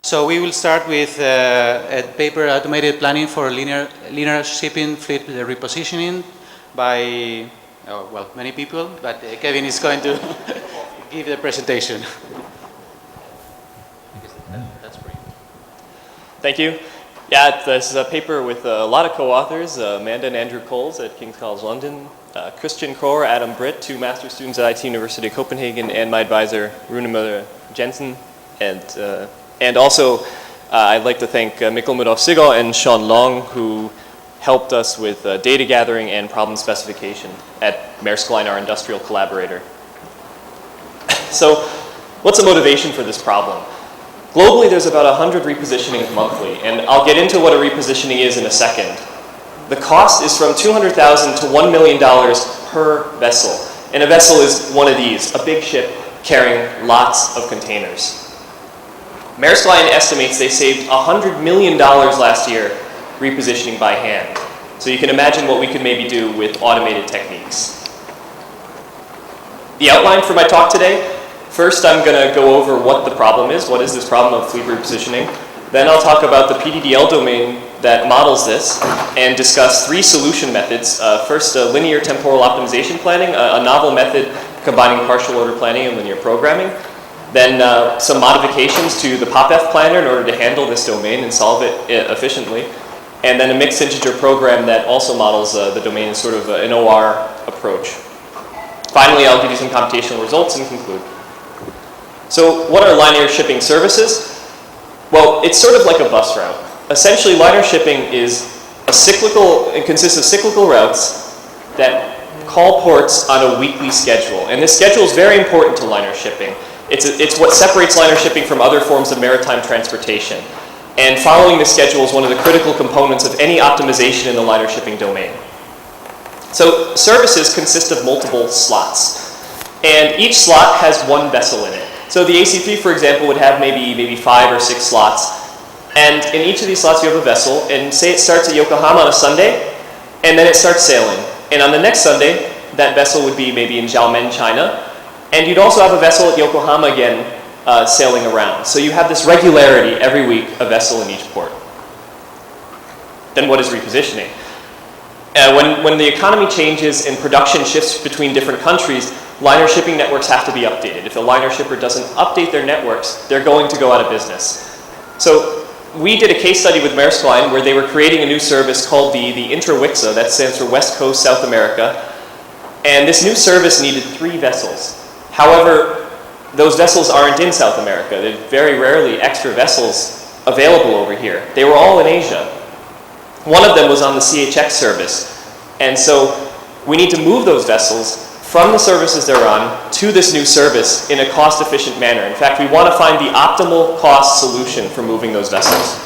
So we will start with a paper, Automated Planning for Linear Shipping Fleet Repositioning by, well, many people, but Kevin is going to give the presentation. That's great. Thank you. Yeah, this is a paper with a lot of co-authors, Amanda and Andrew Coles at King's College London, Christian Kroer, Adam Britt, two master's students at IT University Copenhagen, and my advisor, Rune Møller Jensen. And also, I'd like to thank Mikkel Mødov-Siggaard and Sean Long, who helped us with data gathering and problem specification at Maersk Line, our industrial collaborator. So, what's the motivation for this problem? Globally, there's about 100 repositionings monthly, and I'll get into what a repositioning is in a second. The cost is from $200,000 to $1 million per vessel, and a vessel is one of these, a big ship carrying lots of containers. Maersk Line estimates they saved $100 million last year repositioning by hand. So you can imagine what we could maybe do with automated techniques. The outline for my talk today: first, I'm going to go over what the problem is. What is this problem of fleet repositioning? Then I'll talk about the PDDL domain that models this and discuss three solution methods. First, linear temporal optimization planning, a novel method combining partial order planning and linear programming. Then some modifications to the POPF planner in order to handle this domain and solve it efficiently. And then a mixed integer program that also models the domain in sort of an OR approach. Finally, I'll give you some computational results and conclude. So what are linear shipping services? Well, it's sort of like a bus route. Essentially, linear shipping is it consists of cyclical routes that call ports on a weekly schedule. And this schedule is very important to linear shipping. It's what separates linear shipping from other forms of maritime transportation. And following this schedule is one of the critical components of any optimization in the linear shipping domain. So services consist of multiple slots. And each slot has one vessel in it. So the AC3, for example, would have maybe 5 or 6 slots. And in each of these slots you have a vessel, and say it starts at Yokohama on a Sunday, and then it starts sailing. And on the next Sunday, that vessel would be maybe in Xiamen, China. And you'd also have a vessel at Yokohama again sailing around. So you have this regularity every week, a vessel in each port. Then what is repositioning? When the economy changes and production shifts between different countries, liner shipping networks have to be updated. If a liner shipper doesn't update their networks, they're going to go out of business. So we did a case study with Maersk Line where they were creating a new service called the Intra-WIXA, that stands for West Coast South America. And this new service needed 3 vessels. However, those vessels aren't in South America. There's very rarely extra vessels available over here. They were all in Asia. One of them was on the CHX service. And so we need to move those vessels from the services they're on to this new service in a cost-efficient manner. In fact, we want to find the optimal cost solution for moving those vessels.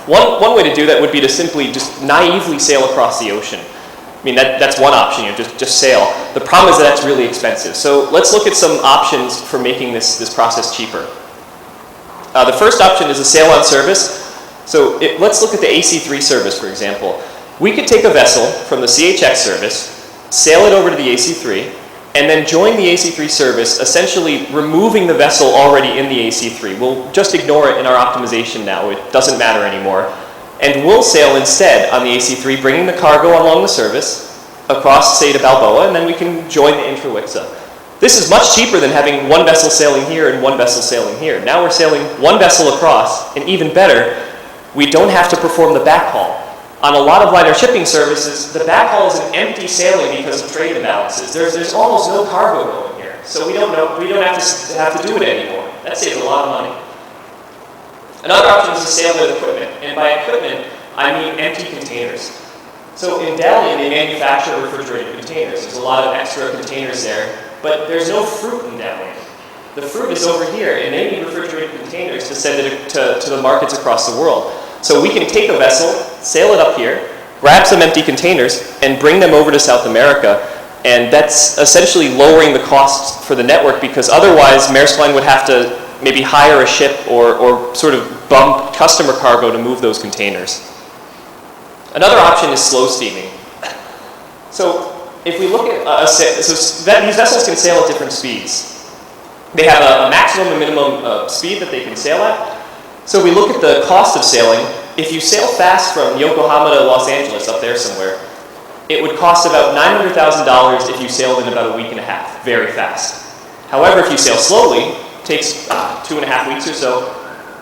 One way to do that would be to simply just naively sail across the ocean. I mean, that's one option, just sail. The problem is that that's really expensive. So let's look at some options for making this process cheaper. The first option is a sail-on service. So let's look at the AC3 service, for example. We could take a vessel from the CHX service, sail it over to the AC3, and then join the AC3 service, essentially removing the vessel already in the AC3. We'll just ignore it in our optimization now. It doesn't matter anymore. And we'll sail instead on the AC3, bringing the cargo along the service across, say, to Balboa, and then we can join the Intra-WIXA. This is much cheaper than having one vessel sailing here and one vessel sailing here. Now we're sailing one vessel across, and even better, we don't have to perform the backhaul. On a lot of liner shipping services, the backhaul is an empty sailing because of trade imbalances. There's almost no cargo going here, so we don't have to do it anymore. That saves a lot of money. Another option is to sail with equipment, and by equipment, I mean empty containers. So in Delhi, they manufacture refrigerated containers. There's a lot of extra containers there, but there's no fruit in Delhi. The fruit is over here, and they need refrigerated containers to send it to the markets across the world. So we can take a vessel, sail it up here, grab some empty containers, and bring them over to South America. And that's essentially lowering the costs for the network, because otherwise Maersk Line would have to maybe hire a ship or sort of bump customer cargo to move those containers. Another option is slow steaming. So if we look at these vessels can sail at different speeds. They have a maximum and minimum speed that they can sail at. So we look at the cost of sailing. If you sail fast from Yokohama to Los Angeles, up there somewhere, it would cost about $900,000 if you sailed in about a week and a half, very fast. However, if you sail slowly, it takes 2.5 weeks or so,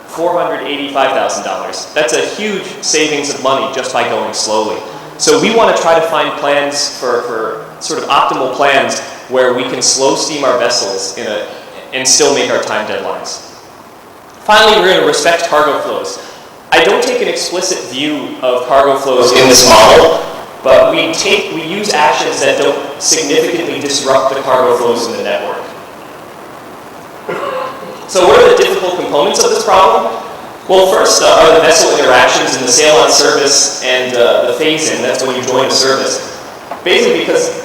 $485,000. That's a huge savings of money just by going slowly. So we want to try to find plans for sort of optimal plans where we can slow steam our vessels and still make our time deadlines. Finally, we're going to respect cargo flows. I don't take an explicit view of cargo flows in this model, but we use actions that don't significantly disrupt the cargo flows in the network. So what are the difficult components of this problem? Well, first are the vessel interactions in the sail on service and the phase-in. That's when you join a service. Basically because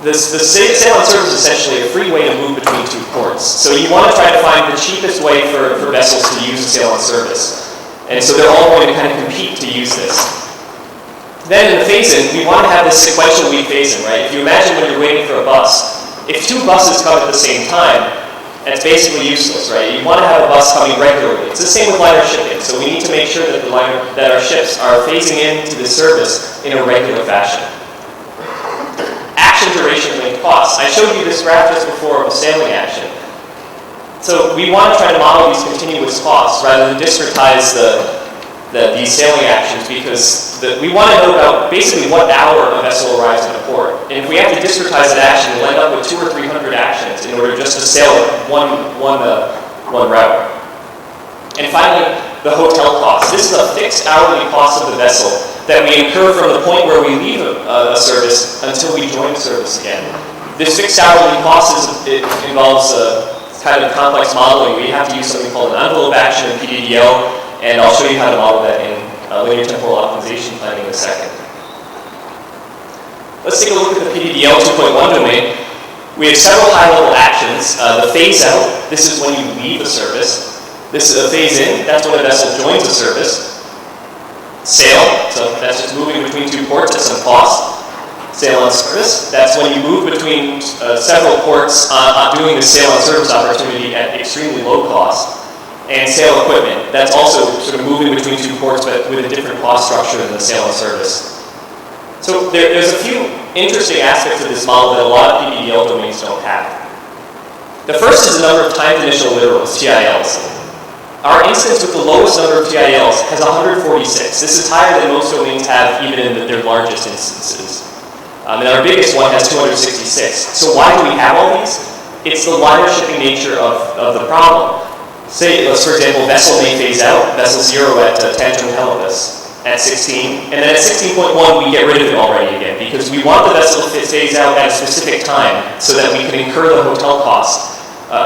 the sail on service is essentially a free way to move between two ports. So you want to try to find the cheapest way for vessels to use a sail on service. And so they're all going to kind of compete to use this. Then in the phase-in, we want to have this sequential week phase-in, right? If you imagine when you're waiting for a bus, if two buses come at the same time, it's basically useless, right? You want to have a bus coming regularly. It's the same with liner shipping. So we need to make sure that our ships are phasing into the service in a regular fashion. Action duration linked costs. I showed you this graph just before of a sailing action. So we want to try to model these continuous costs rather than discretize these sailing actions because we want to know about basically what hour a vessel arrives at a port. And if we have to discretize that action, we'll end up with 200 or 300 actions in order just to sail one route. And finally, the hotel cost. This is a fixed hourly cost of the vessel that we incur from the point where we leave a service until we join the service again. This fixed hourly cost involves kind of complex modeling. We have to use something called an envelope action in PDDL, and I'll show you how to model that in linear temporal optimization planning in a second. Let's take a look at the PDDL 2.1 domain. We have several high-level actions. The phase-out, this is when you leave a service. This is a phase-in, that's when a vessel joins a service. Sail, so that's just moving between two ports at some cost. Sail on service, that's when you move between several ports doing the sail on service opportunity at extremely low cost. And sail equipment, that's also sort of moving between two ports but with a different cost structure than the sail on service. So there's a few interesting aspects of this model that a lot of PDDL domains don't have. The first is the number of timed initial literals, TILs. Our instance with the lowest number of TILs has 146. This is higher than most domains have even in their largest instances. And our biggest one has 266. So why do we have all these? It's the liner shipping nature of the problem. Say, for example, vessel may phase out, vessel 0 at Tangent Helibus at 16, and then at 16.1 we get rid of it already again because we want the vessel to phase out at a specific time so that we can incur the hotel cost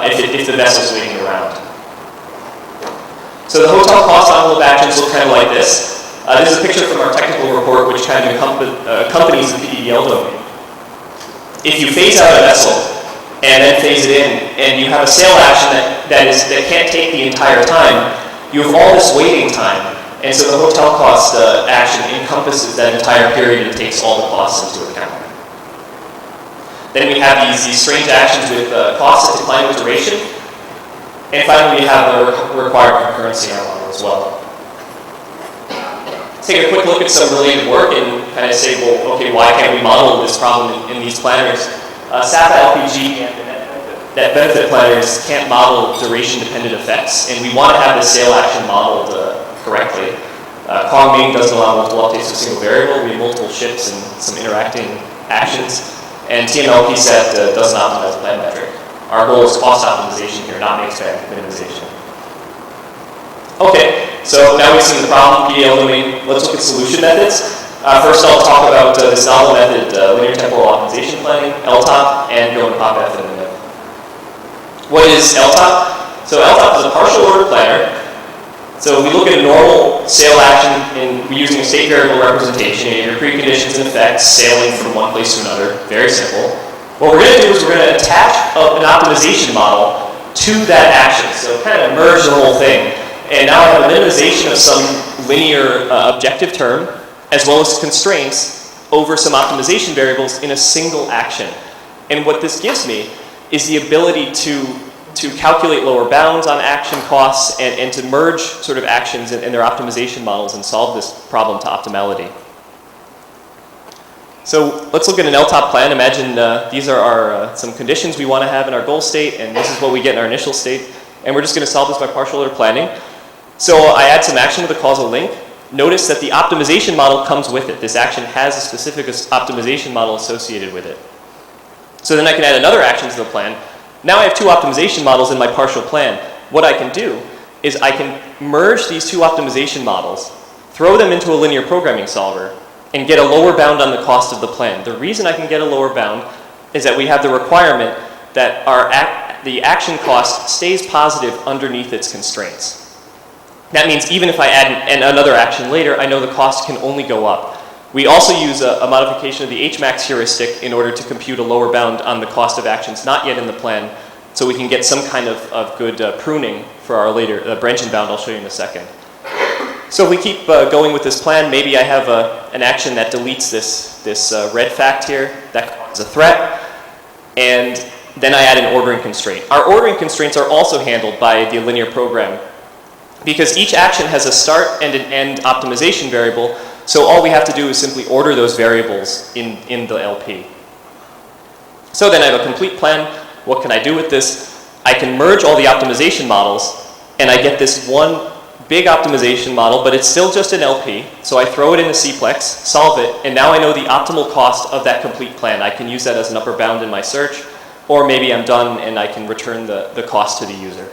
if the vessel's waiting around. So the hotel cost envelope actions look kind of like this. This is a picture from our technical report which kind of accompanies the PDDL domain. If you phase out a vessel and then phase it in, and you have a sail action that can't take the entire time, you have all this waiting time, and so the hotel cost action encompasses that entire period and takes all the costs into account. Then we have these strange actions with cost at declining duration, and finally we have the required concurrency in our model as well. Let's take a quick look at some related work and kind of say, well, okay, why can't we model this problem in these planners? SAPA LPG and net benefit planners can't model duration-dependent effects, and we want to have the sail action modeled correctly. Kong Ming doesn't allow multiple updates to a single variable. We have multiple ships and some interacting actions. And TMLP set doesn't optimize the plan metric. Our goal is cost optimization here, not make spend minimization. Okay, so now we've seen the problem, PDL domain. Let's look at solution methods. First I'll talk about this novel method, linear temporal optimization planning, LTOP, and go into POP-F in a minute. What is LTOP? So LTOP is a partial order planner. So we look at a normal sail action and we're using a state variable representation. You have your preconditions and effects sailing from one place to another. Very simple. What we're going to do is we're going to attach an optimization model to that action. So kind of merge the whole thing. And now I have a minimization of some linear objective term as well as constraints over some optimization variables in a single action. And what this gives me is the ability to to calculate lower bounds on action costs and to merge sort of actions in their optimization models and solve this problem to optimality. So let's look at an LTOP plan. Imagine these are our some conditions we want to have in our goal state, and this is what we get in our initial state. And we're just going to solve this by partial order planning. So I add some action with a causal link. Notice that the optimization model comes with it. This action has a specific optimization model associated with it. So then I can add another action to the plan. Now I have two optimization models in my partial plan. What I can do is I can merge these two optimization models, throw them into a linear programming solver, and get a lower bound on the cost of the plan. The reason I can get a lower bound is that we have the requirement that the action cost stays positive underneath its constraints. That means even if I add another action later, I know the cost can only go up. We also use a modification of the Hmax heuristic in order to compute a lower bound on the cost of actions not yet in the plan, so we can get some kind of good pruning for our later branch and bound I'll show you in a second. So if we keep going with this plan, maybe I have an action that deletes this red fact here, that causes a threat, and then I add an ordering constraint. Our ordering constraints are also handled by the linear program, because each action has a start and an end optimization variable, so all we have to do is simply order those variables in the LP. So then I have a complete plan. What can I do with this? I can merge all the optimization models, and I get this one big optimization model, but it's still just an LP. So I throw it in the Cplex, solve it, and now I know the optimal cost of that complete plan. I can use that as an upper bound in my search, or maybe I'm done and I can return the cost to the user.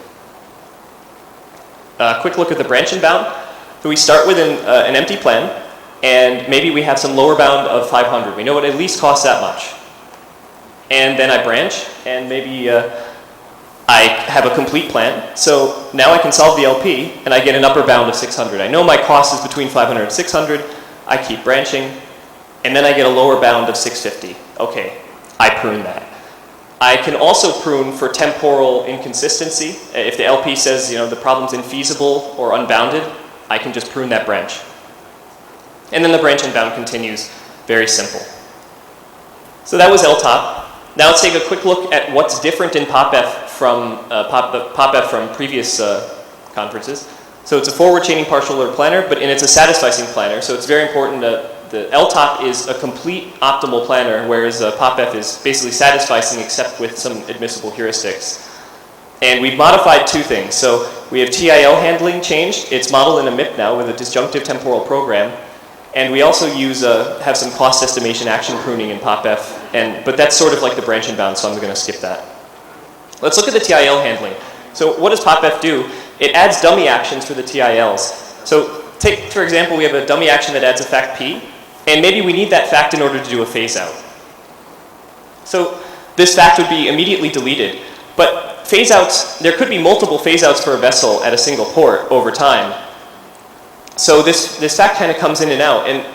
Quick look at the branch and bound. So we start with an empty plan, and maybe we have some lower bound of 500. We know it at least costs that much. And then I branch, and maybe I have a complete plan. So now I can solve the LP, and I get an upper bound of 600. I know my cost is between 500 and 600. I keep branching, and then I get a lower bound of 650. Okay, I prune that. I can also prune for temporal inconsistency. If the LP says, the problem's infeasible or unbounded, I can just prune that branch. And then the branch and bound continues. Very simple. So that was LTOP. Now let's take a quick look at what's different in POPF from POPF from previous conferences. So it's a forward-chaining partial order planner, but it's a satisficing planner. So it's very important that the LTOP is a complete optimal planner, whereas POPF is basically satisficing except with some admissible heuristics. And we've modified two things. So we have TIL handling changed. It's modeled in a MIP now with a disjunctive temporal program. And we also use have some cost estimation action pruning in POPF, but that's sort of like the branch and bound, so I'm going to skip that. Let's look at the TIL handling. So what does POPF do? It adds dummy actions for the TILs. So take, for example, we have a dummy action that adds a fact P, and maybe we need that fact in order to do a phase out. So this fact would be immediately deleted, but phase outs, there could be multiple phase outs for a vessel at a single port over time. So this fact kind of comes in and out, and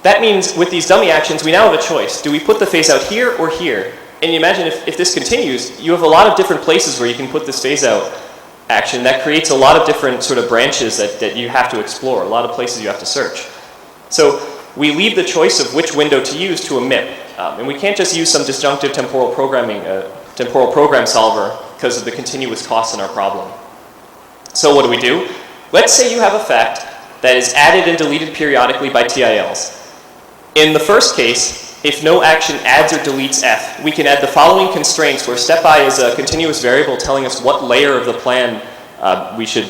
that means with these dummy actions, we now have a choice. Do we put the phase out here or here? And you imagine if this continues, you have a lot of different places where you can put this phase out action. That creates a lot of different sort of branches that you have to explore, a lot of places you have to search. So we leave the choice of which window to use to a MIP. And we can't just use some disjunctive temporal program solver because of the continuous costs in our problem. So what do? Let's say you have a fact that is added and deleted periodically by TILs. In the first case, if no action adds or deletes F, we can add the following constraints where step I is a continuous variable telling us what layer of the plan we should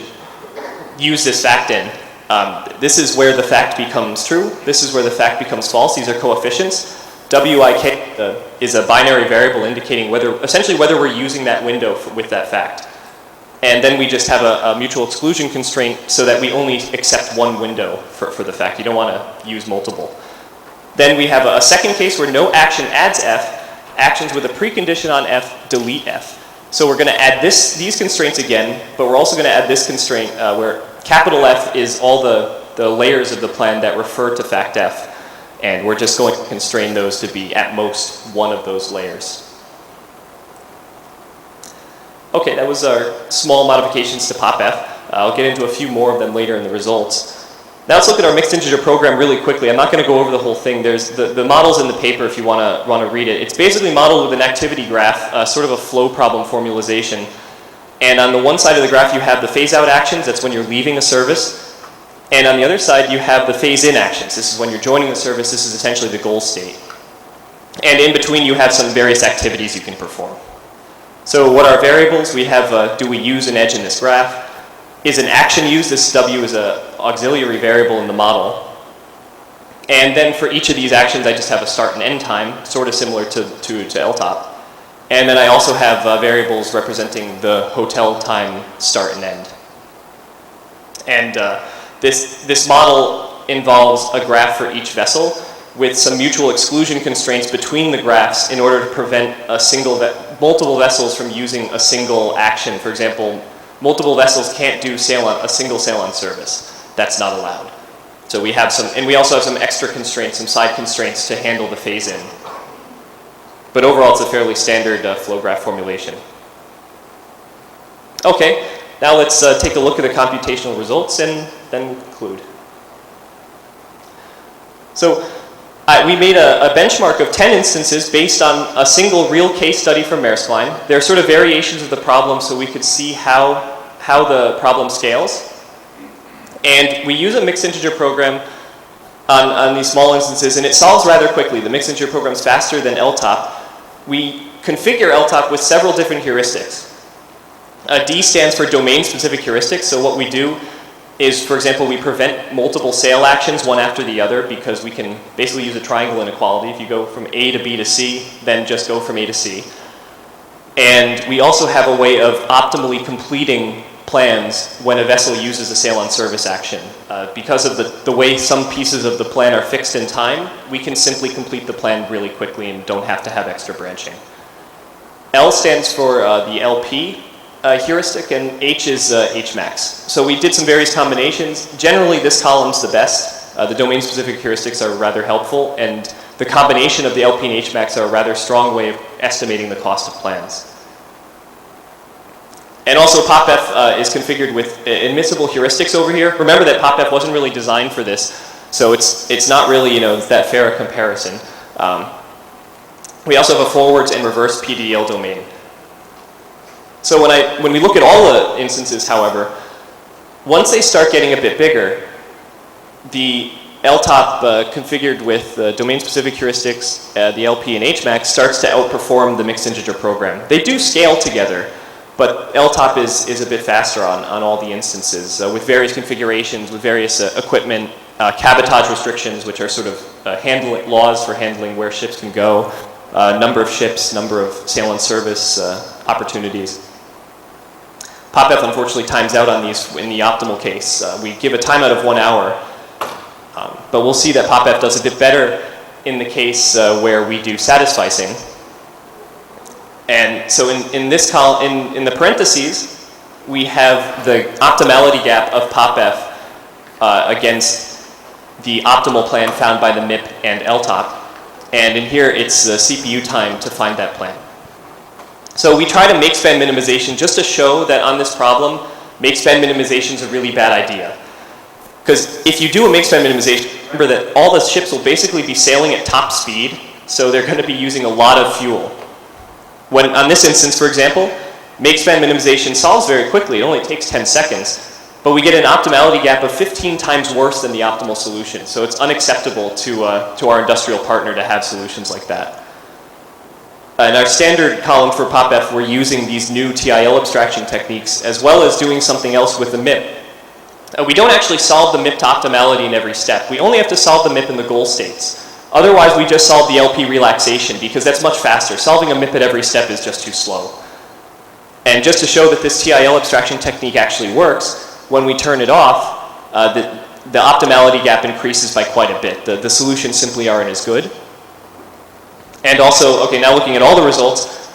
use this fact in. This is where the fact becomes true. This is where the fact becomes false. These are coefficients. WIK is a binary variable indicating essentially whether we're using that window with that fact. And then we just have a mutual exclusion constraint so that we only accept one window for the fact. You don't want to use multiple. Then we have a second case where no action adds F. Actions with a precondition on F delete F. So we're going to add these constraints again, but we're also going to add this constraint where capital F is all the layers of the plan that refer to fact F. And we're just going to constrain those to be at most one of those layers. Okay, that was our small modifications to POPF. I'll get into a few more of them later in the results. Now let's look at our mixed integer program really quickly. I'm not going to go over the whole thing. There's the model's in the paper if you want to read it. It's basically modeled with an activity graph, sort of a flow problem formalization. And on the one side of the graph, you have the phase-out actions. That's when you're leaving a service. And on the other side, you have the phase-in actions. This is when you're joining the service. This is essentially the goal state. And in between, you have some various activities you can perform. So what are variables? We have, do we use an edge in this graph? Is an action used? This W is an auxiliary variable in the model. And then for each of these actions, I just have a start and end time, sort of similar to LTOP. And then I also have variables representing the hotel time start and end. And this model involves a graph for each vessel with some mutual exclusion constraints between the graphs in order to prevent multiple vessels from using a single action. For example, multiple vessels can't do a single sail on service. That's not allowed. So we have some, and we also have some extra constraints, some side constraints to handle the phase-in. But overall, it's a fairly standard flow graph formulation. Okay, now let's take a look at the computational results and then conclude. So we made a benchmark of 10 instances based on a single real case study from Maersk Line. They're sort of variations of the problem so we could see how the problem scales. And we use a mixed integer program on these small instances, and it solves rather quickly. The mixed integer program is faster than LTOP. We configure LTOP with several different heuristics. D stands for domain-specific heuristics. So what we do is, for example, we prevent multiple sail actions one after the other because we can basically use a triangle inequality. If you go from A to B to C, then just go from A to C. And we also have a way of optimally completing plans when a vessel uses a sail on service action. Because of the way some pieces of the plan are fixed in time, we can simply complete the plan really quickly and don't have to have extra branching. L stands for the LP heuristic, and H is Hmax. So we did some various combinations. Generally, this column's the best. The domain-specific heuristics are rather helpful, and the combination of the LP and Hmax are a rather strong way of estimating the cost of plans. And also PopF is configured with admissible heuristics over here. Remember that PopF wasn't really designed for this, so it's not really that fair a comparison. We also have a forwards and reverse PDL domain. So when we look at all the instances, however, once they start getting a bit bigger, the LTOP configured with domain-specific heuristics, the LP and Hmax, starts to outperform the mixed integer program. They do scale together, but LTOP is a bit faster on all the instances with various configurations, with various equipment, cabotage restrictions, which are sort of laws for handling where ships can go, number of ships, number of sail on service opportunities. PopF unfortunately times out on these in the optimal case. We give a timeout of 1 hour, but we'll see that PopF does a bit better in the case where we do satisficing. And so in this column, in the parentheses, we have the optimality gap of PopF against the optimal plan found by the MIP and LTOP. And in here, it's the CPU time to find that plan. So we try to make span minimization just to show that on this problem, make span minimization is a really bad idea. Because if you do a make span minimization, remember that all the ships will basically be sailing at top speed, so they're going to be using a lot of fuel. When, on this instance, for example, make span minimization solves very quickly. It only takes 10 seconds. But we get an optimality gap of 15 times worse than the optimal solution. So it's unacceptable to our industrial partner to have solutions like that. In our standard column for PopF, we're using these new TIL abstraction techniques, as well as doing something else with the MIP. We don't actually solve the MIP to optimality in every step. We only have to solve the MIP in the goal states. Otherwise, we just solve the LP relaxation, because that's much faster. Solving a MIP at every step is just too slow. And just to show that this TIL abstraction technique actually works, when we turn it off, the optimality gap increases by quite a bit. The solutions simply aren't as good. And also, okay, now looking at all the results,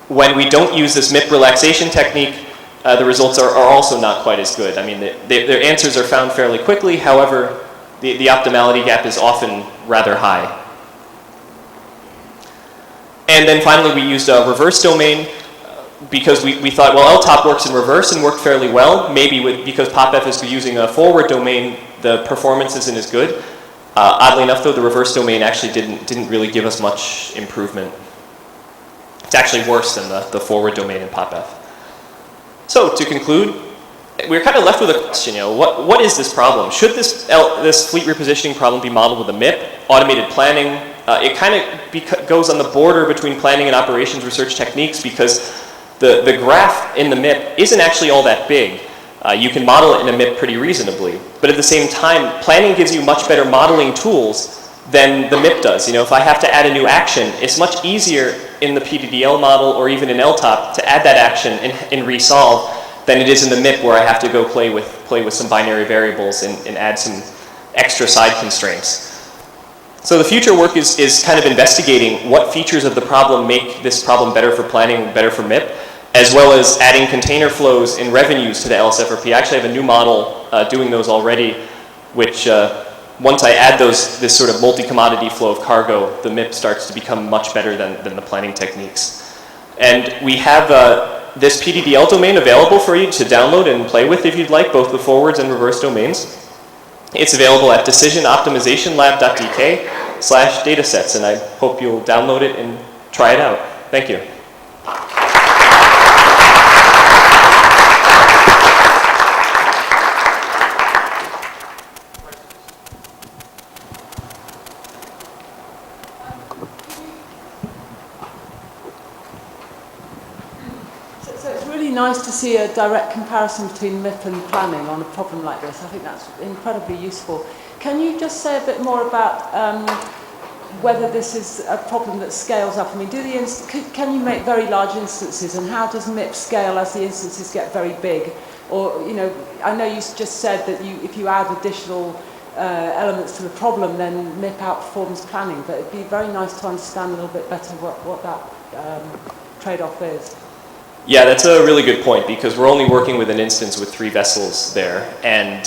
when we don't use this MIP relaxation technique, the results are also not quite as good. I mean, their answers are found fairly quickly. However, the optimality gap is often rather high. And then finally, we used a reverse domain because we thought, well, LTOP works in reverse and worked fairly well. Maybe because PopF is using a forward domain, the performance isn't as good. Oddly enough, though, the reverse domain actually didn't really give us much improvement. It's actually worse than the forward domain in PopF. So to conclude, we're kind of left with a question, what is this problem? Should this fleet repositioning problem be modeled with a MIP, automated planning? It kind of goes on the border between planning and operations research techniques because the graph in the MIP isn't actually all that big. You can model it in a MIP pretty reasonably, but at the same time, planning gives you much better modeling tools than the MIP does. If I have to add a new action, it's much easier in the PDDL model or even in LTOP to add that action in resolve than it is in the MIP where I have to go play with some binary variables and add some extra side constraints. So the future work is kind of investigating what features of the problem make this problem better for planning, better for MIP, as well as adding container flows and revenues to the LSFRP. I actually have a new model doing those already, which once I add this sort of multi-commodity flow of cargo, the MIP starts to become much better than the planning techniques. And we have this PDDL domain available for you to download and play with if you'd like, both the forwards and reverse domains. It's available at decisionoptimizationlab.dk/datasets, and I hope you'll download it and try it out. Thank you. So it's really nice to see a direct comparison between MIP and planning on a problem like this. I think that's incredibly useful. Can you just say a bit more about whether this is a problem that scales up? I mean, can you make very large instances, and how does MIP scale as the instances get very big? Or, I know you just said that if you add additional elements to the problem, then MIP outperforms planning, but it'd be very nice to understand a little bit better what that trade-off is. Yeah, that's a really good point because we're only working with an instance with 3 vessels there, and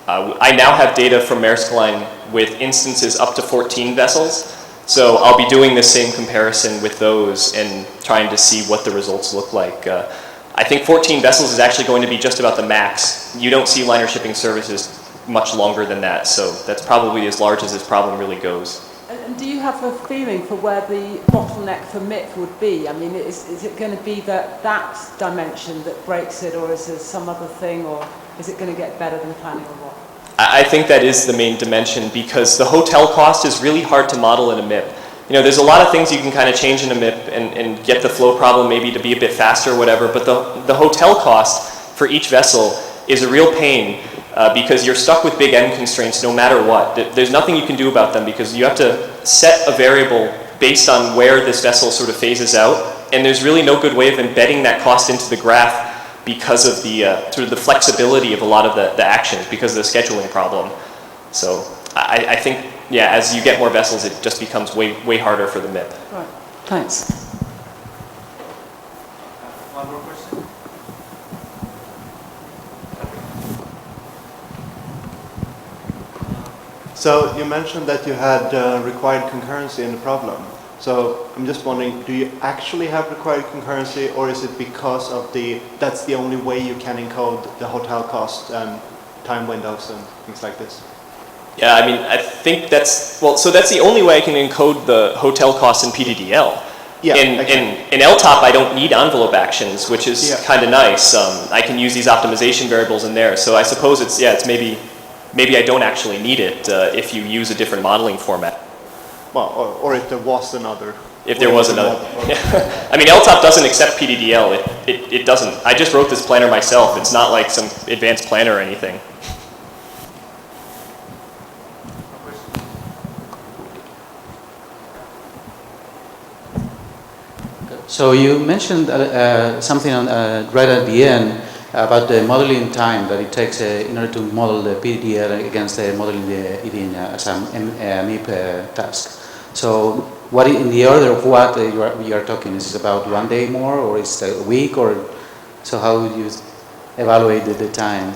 I now have data from Maersk Line with instances up to 14 vessels, so I'll be doing the same comparison with those and trying to see what the results look like. I think 14 vessels is actually going to be just about the max. You don't see liner shipping services much longer than that, so that's probably as large as this problem really goes. And do you have a feeling for where the bottleneck for MIP would be? I mean, is it going to be that dimension that breaks it, or is there some other thing, or is it going to get better than planning, or what? I think that is the main dimension because the hotel cost is really hard to model in a MIP. There's a lot of things you can kind of change in a MIP and get the flow problem maybe to be a bit faster or whatever, but the hotel cost for each vessel is a real pain because you're stuck with big end constraints no matter what. There's nothing you can do about them because you have to set a variable based on where this vessel sort of phases out, and there's really no good way of embedding that cost into the graph because of the sort of the flexibility of a lot of the actions because of the scheduling problem. So I think, yeah, as you get more vessels, it just becomes way harder for the MIP. Right. Thanks. One more question. So you mentioned that you had required concurrency in the problem. So I'm just wondering, do you actually have required concurrency, or is it because of that's the only way you can encode the hotel cost and time windows and things like this? Yeah, I mean, I think so that's the only way I can encode the hotel costs in PDDL. Yeah, in LTOP, I don't need envelope actions, which is kind of nice. I can use these optimization variables in there. So I suppose it's maybe I don't actually need it if you use a different modeling format. Well, or if there was another. If there was another. I mean, LTOP doesn't accept PDDL. It doesn't. I just wrote this planner myself. It's not like some advanced planner or anything. So you mentioned something right at the end about the modeling time that it takes in order to model the PDDL against modeling the EDIN as a MIP task. So what in the order of what you are talking? Is it about 1 day more, or is it a week, or so how would you evaluate the time?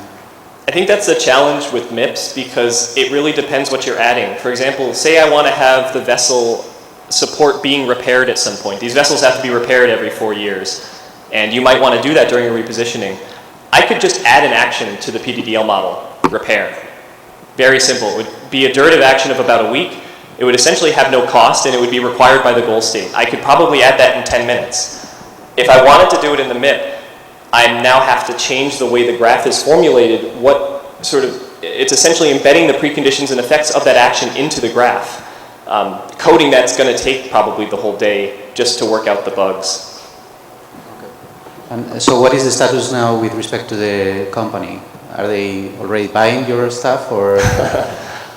I think that's the challenge with MIPS because it really depends what you're adding. For example, say I want to have the vessel support being repaired at some point. These vessels have to be repaired every 4 years, and you might want to do that during a repositioning. I could just add an action to the PDDL model, repair. Very simple. It would be a iterative action of about a week. It would essentially have no cost, and it would be required by the goal state. I could probably add that in 10 minutes. If I wanted to do it in the MIP, I now have to change the way the graph is formulated. It's essentially embedding the preconditions and effects of that action into the graph. Coding that's going to take probably the whole day just to work out the bugs. And so what is the status now with respect to the company? Are they already buying your stuff, or?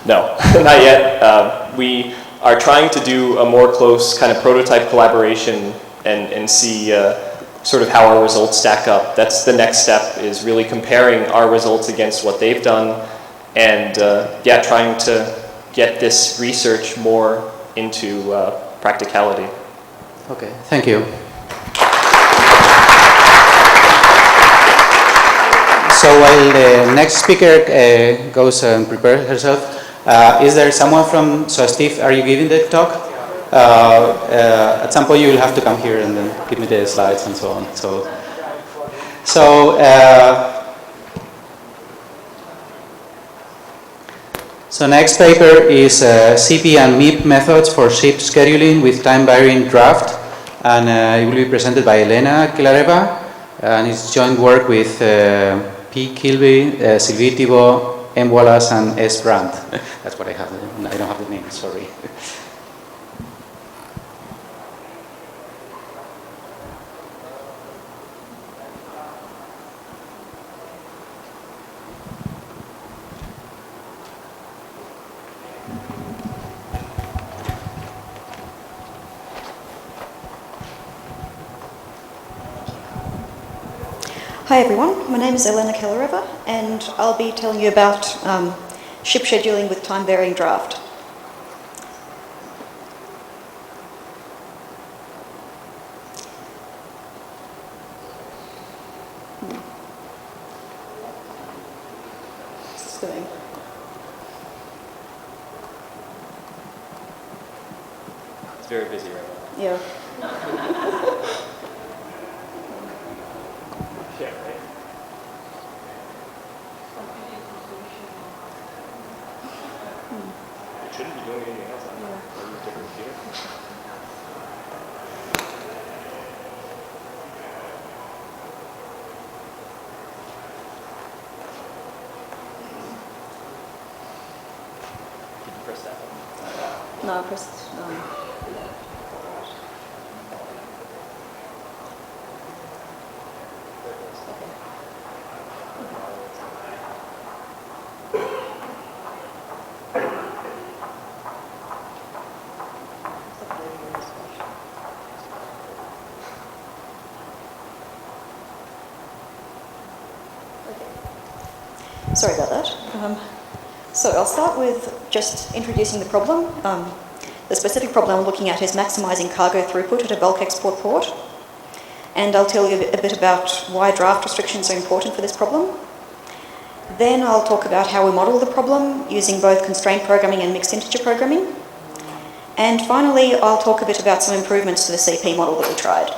No, not yet. We are trying to do a more close kind of prototype collaboration and see sort of how our results stack up. That's the next step, is really comparing our results against what they've done, and trying to get this research more into practicality. Okay, thank you. So while the next speaker goes and prepares herself, is there someone from, so Steve, are you giving the talk? At some point you will have to come here and then give me the slides and so on. So next paper is CP and MIP methods for ship scheduling with time-varying draft, and it will be presented by Elena Kilareva, and it's joint work with P. Kilby, Sylvie Thibault, M. Wallace, and S. Brandt. That's what I have. I don't have the name, sorry. Hi everyone, my name is Elena Kellereva and I'll be telling you about ship scheduling with time-varying draft. What's this doing? It's very busy right now. Yeah. Shouldn't be doing anything else on a different computer. Did you press that button? No, I pressed. Sorry about that. So I'll start with just introducing the problem. The specific problem I'm looking at is maximizing cargo throughput at a bulk export port. And I'll tell you a bit about why draft restrictions are important for this problem. Then I'll talk about how we model the problem using both constraint programming and mixed integer programming. And finally, I'll talk a bit about some improvements to the CP model that we tried.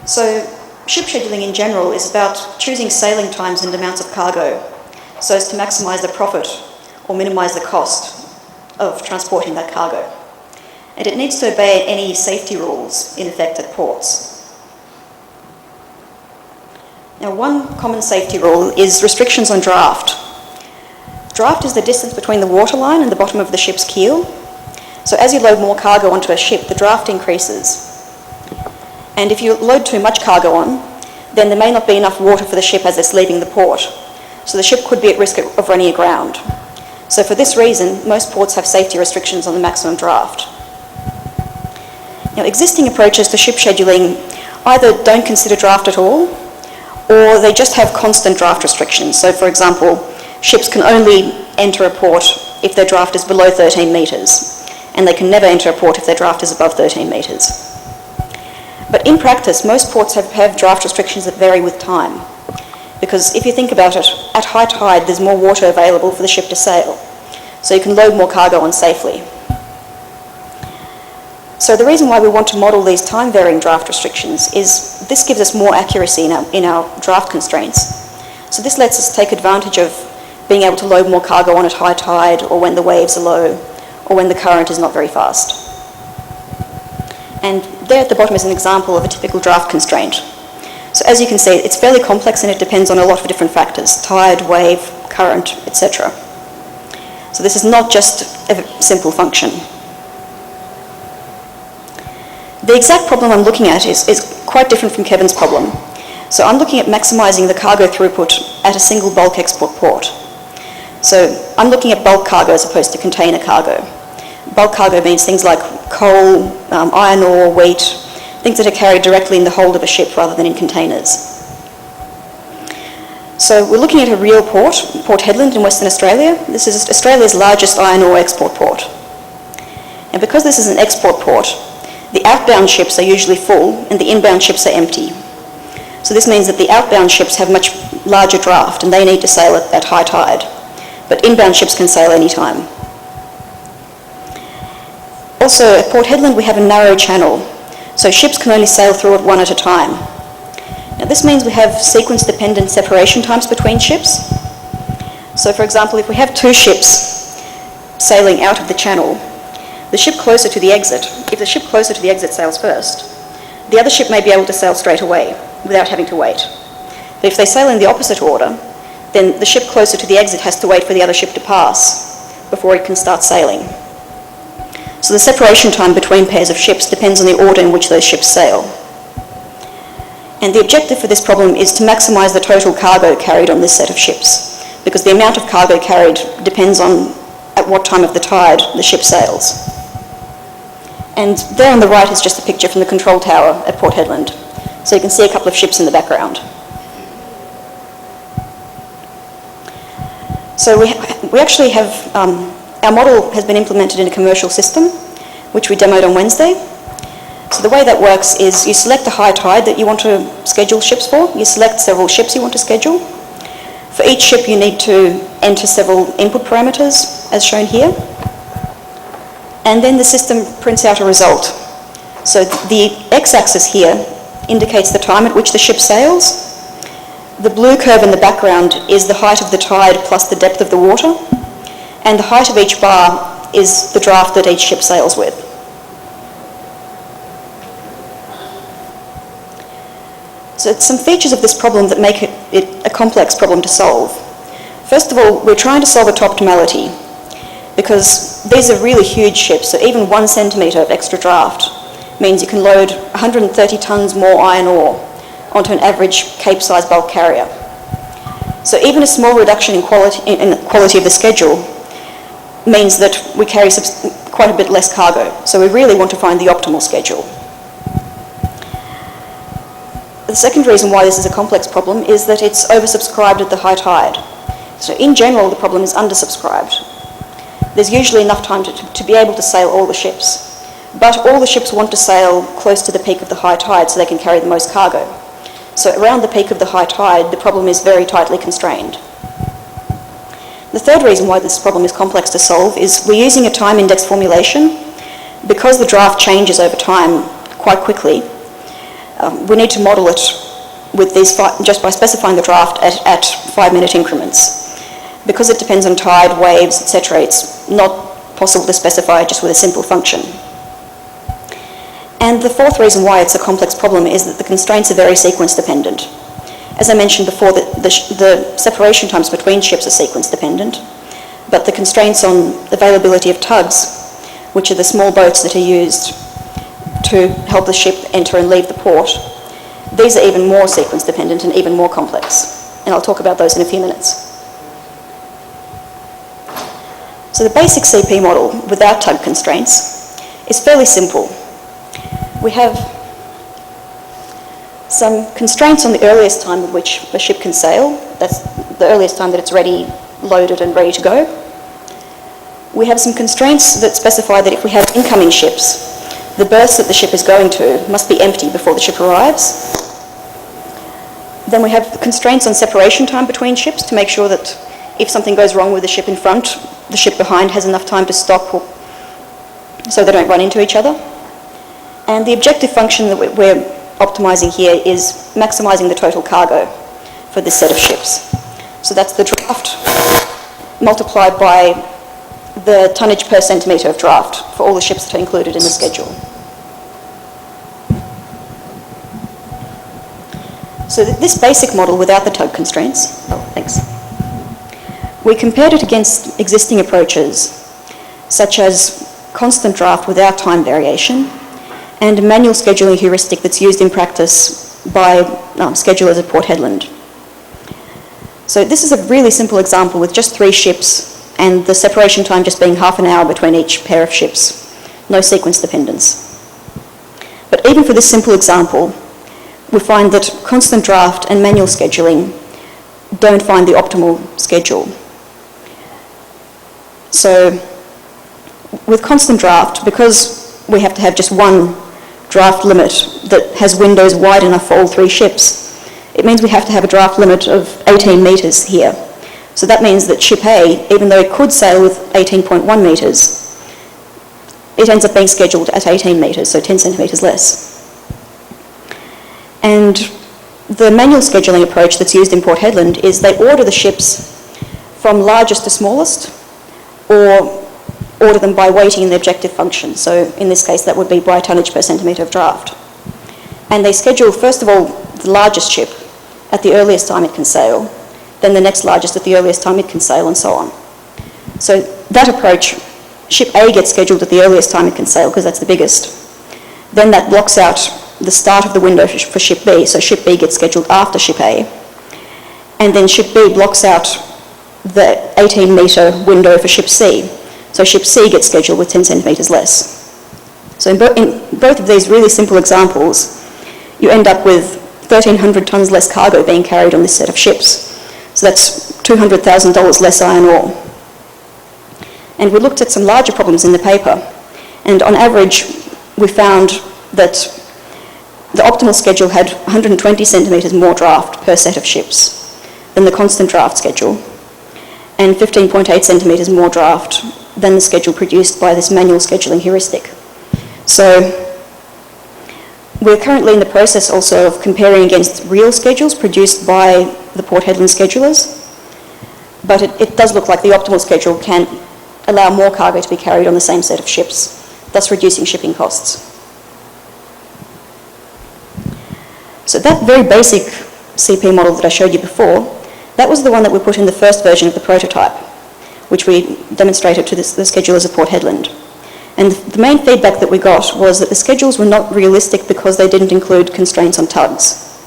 So, ship scheduling in general is about choosing sailing times and amounts of cargo so as to maximize the profit or minimize the cost of transporting that cargo. And it needs to obey any safety rules in effect at ports. Now, one common safety rule is restrictions on draft. Draft is the distance between the waterline and the bottom of the ship's keel. So as you load more cargo onto a ship, the draft increases. And if you load too much cargo on, then there may not be enough water for the ship as it's leaving the port. So the ship could be at risk of running aground. So for this reason, most ports have safety restrictions on the maximum draft. Now, existing approaches to ship scheduling either don't consider draft at all, or they just have constant draft restrictions. So for example, ships can only enter a port if their draft is below 13 metres, and they can never enter a port if their draft is above 13 metres. But in practice, most ports have draft restrictions that vary with time. Because if you think about it, at high tide, there's more water available for the ship to sail. So you can load more cargo on safely. So the reason why we want to model these time-varying draft restrictions is this gives us more accuracy in our draft constraints. So this lets us take advantage of being able to load more cargo on at high tide, or when the waves are low, or when the current is not very fast. And there at the bottom is an example of a typical draft constraint. So as you can see, it's fairly complex and it depends on a lot of different factors: tide, wave, current, etc. So this is not just a simple function. The exact problem I'm looking at is quite different from Kevin's problem. So I'm looking at maximizing the cargo throughput at a single bulk export port. So I'm looking at bulk cargo as opposed to container cargo. Bulk cargo means things like coal, iron ore, wheat, things that are carried directly in the hold of a ship rather than in containers. So we're looking at a real port, Port Hedland in Western Australia. This is Australia's largest iron ore export port. And because this is an export port, the outbound ships are usually full and the inbound ships are empty. So this means that the outbound ships have much larger draft and they need to sail at high tide. But inbound ships can sail anytime. Also, at Port Hedland we have a narrow channel, so ships can only sail through it one at a time. Now this means we have sequence-dependent separation times between ships. So for example, if we have two ships sailing out of the channel, the ship closer to the exit, if the ship closer to the exit sails first, the other ship may be able to sail straight away without having to wait. But if they sail in the opposite order, then the ship closer to the exit has to wait for the other ship to pass before it can start sailing. So the separation time between pairs of ships depends on the order in which those ships sail. And the objective for this problem is to maximize the total cargo carried on this set of ships, because the amount of cargo carried depends on at what time of the tide the ship sails. And there on the right is just a picture from the control tower at Port Hedland. So you can see a couple of ships in the background. So we actually have, our model has been implemented in a commercial system, which we demoed on Wednesday. So the way that works is you select a high tide that you want to schedule ships for. You select several ships you want to schedule. For each ship you need to enter several input parameters, as shown here. And then the system prints out a result. So the x-axis here indicates the time at which the ship sails. The blue curve in the background is the height of the tide plus the depth of the water. And the height of each bar is the draft that each ship sails with. So it's some features of this problem that make it a complex problem to solve. First of all, we're trying to solve it to optimality, because these are really huge ships, so even 1 centimetre of extra draft means you can load 130 tonnes more iron ore onto an average Cape-sized bulk carrier. So even a small reduction in quality of the schedule means that we carry quite a bit less cargo. So we really want to find the optimal schedule. The second reason why this is a complex problem is that it's oversubscribed at the high tide. So in general, the problem is undersubscribed. There's usually enough time to be able to sail all the ships. But all the ships want to sail close to the peak of the high tide so they can carry the most cargo. So around the peak of the high tide, the problem is very tightly constrained. The third reason why this problem is complex to solve is we're using a time index formulation. Because the draft changes over time quite quickly, we need to model it with these just by specifying the draft at 5-minute increments. Because it depends on tide, waves, etc., it's not possible to specify it just with a simple function. And the fourth reason why it's a complex problem is that the constraints are very sequence dependent. As I mentioned before, the separation times between ships are sequence dependent, but the constraints on availability of tugs, which are the small boats that are used to help the ship enter and leave the port, these are even more sequence dependent and even more complex. And I'll talk about those in a few minutes. So the basic CP model without tug constraints is fairly simple. We have some constraints on the earliest time at which a ship can sail. That's the earliest time that it's ready, loaded and ready to go. We have some constraints that specify that if we have incoming ships, the berths that the ship is going to must be empty before the ship arrives. Then we have constraints on separation time between ships to make sure that if something goes wrong with the ship in front, the ship behind has enough time to stop so they don't run into each other. And the objective function that we're optimizing here is maximizing the total cargo for this set of ships. So that's the draft multiplied by the tonnage per centimetre of draft for all the ships that are included in the schedule. So this basic model without the tug constraints, we compared it against existing approaches, such as constant draft without time variation, and a manual scheduling heuristic that's used in practice by schedulers at Port Hedland. So this is a really simple example with just 3 ships and the separation time just being half an hour between each pair of ships, no sequence dependence. But even for this simple example, we find that constant draft and manual scheduling don't find the optimal schedule. So with constant draft, because we have to have just one draft limit that has windows wide enough for all 3 ships, it means we have to have a draft limit of 18 metres here. So that means that ship A, even though it could sail with 18.1 metres, it ends up being scheduled at 18 metres, so 10 centimetres less. And the manual scheduling approach that's used in Port Hedland is they order the ships from largest to smallest, or order them by weighting in the objective function. So in this case, that would be by tonnage per centimetre of draft. And they schedule, first of all, the largest ship at the earliest time it can sail, then the next largest at the earliest time it can sail, and so on. So that approach, ship A gets scheduled at the earliest time it can sail because that's the biggest. Then that blocks out the start of the window for ship B, so ship B gets scheduled after ship A. And then ship B blocks out the 18 metre window for ship C, so ship C gets scheduled with 10 centimetres less. So in both of these really simple examples, you end up with 1,300 tonnes less cargo being carried on this set of ships. So that's $200,000 less iron ore. And we looked at some larger problems in the paper, and on average we found that the optimal schedule had 120 centimetres more draft per set of ships than the constant draft schedule, and 15.8 centimetres more draft than the schedule produced by this manual scheduling heuristic. So we're currently in the process also of comparing against real schedules produced by the Port Hedland schedulers, but it does look like the optimal schedule can allow more cargo to be carried on the same set of ships, thus reducing shipping costs. So that very basic CP model that I showed you before, that was the one that we put in the first version of the prototype, which we demonstrated to the schedulers at Port Hedland. And the main feedback that we got was that the schedules were not realistic because they didn't include constraints on tugs.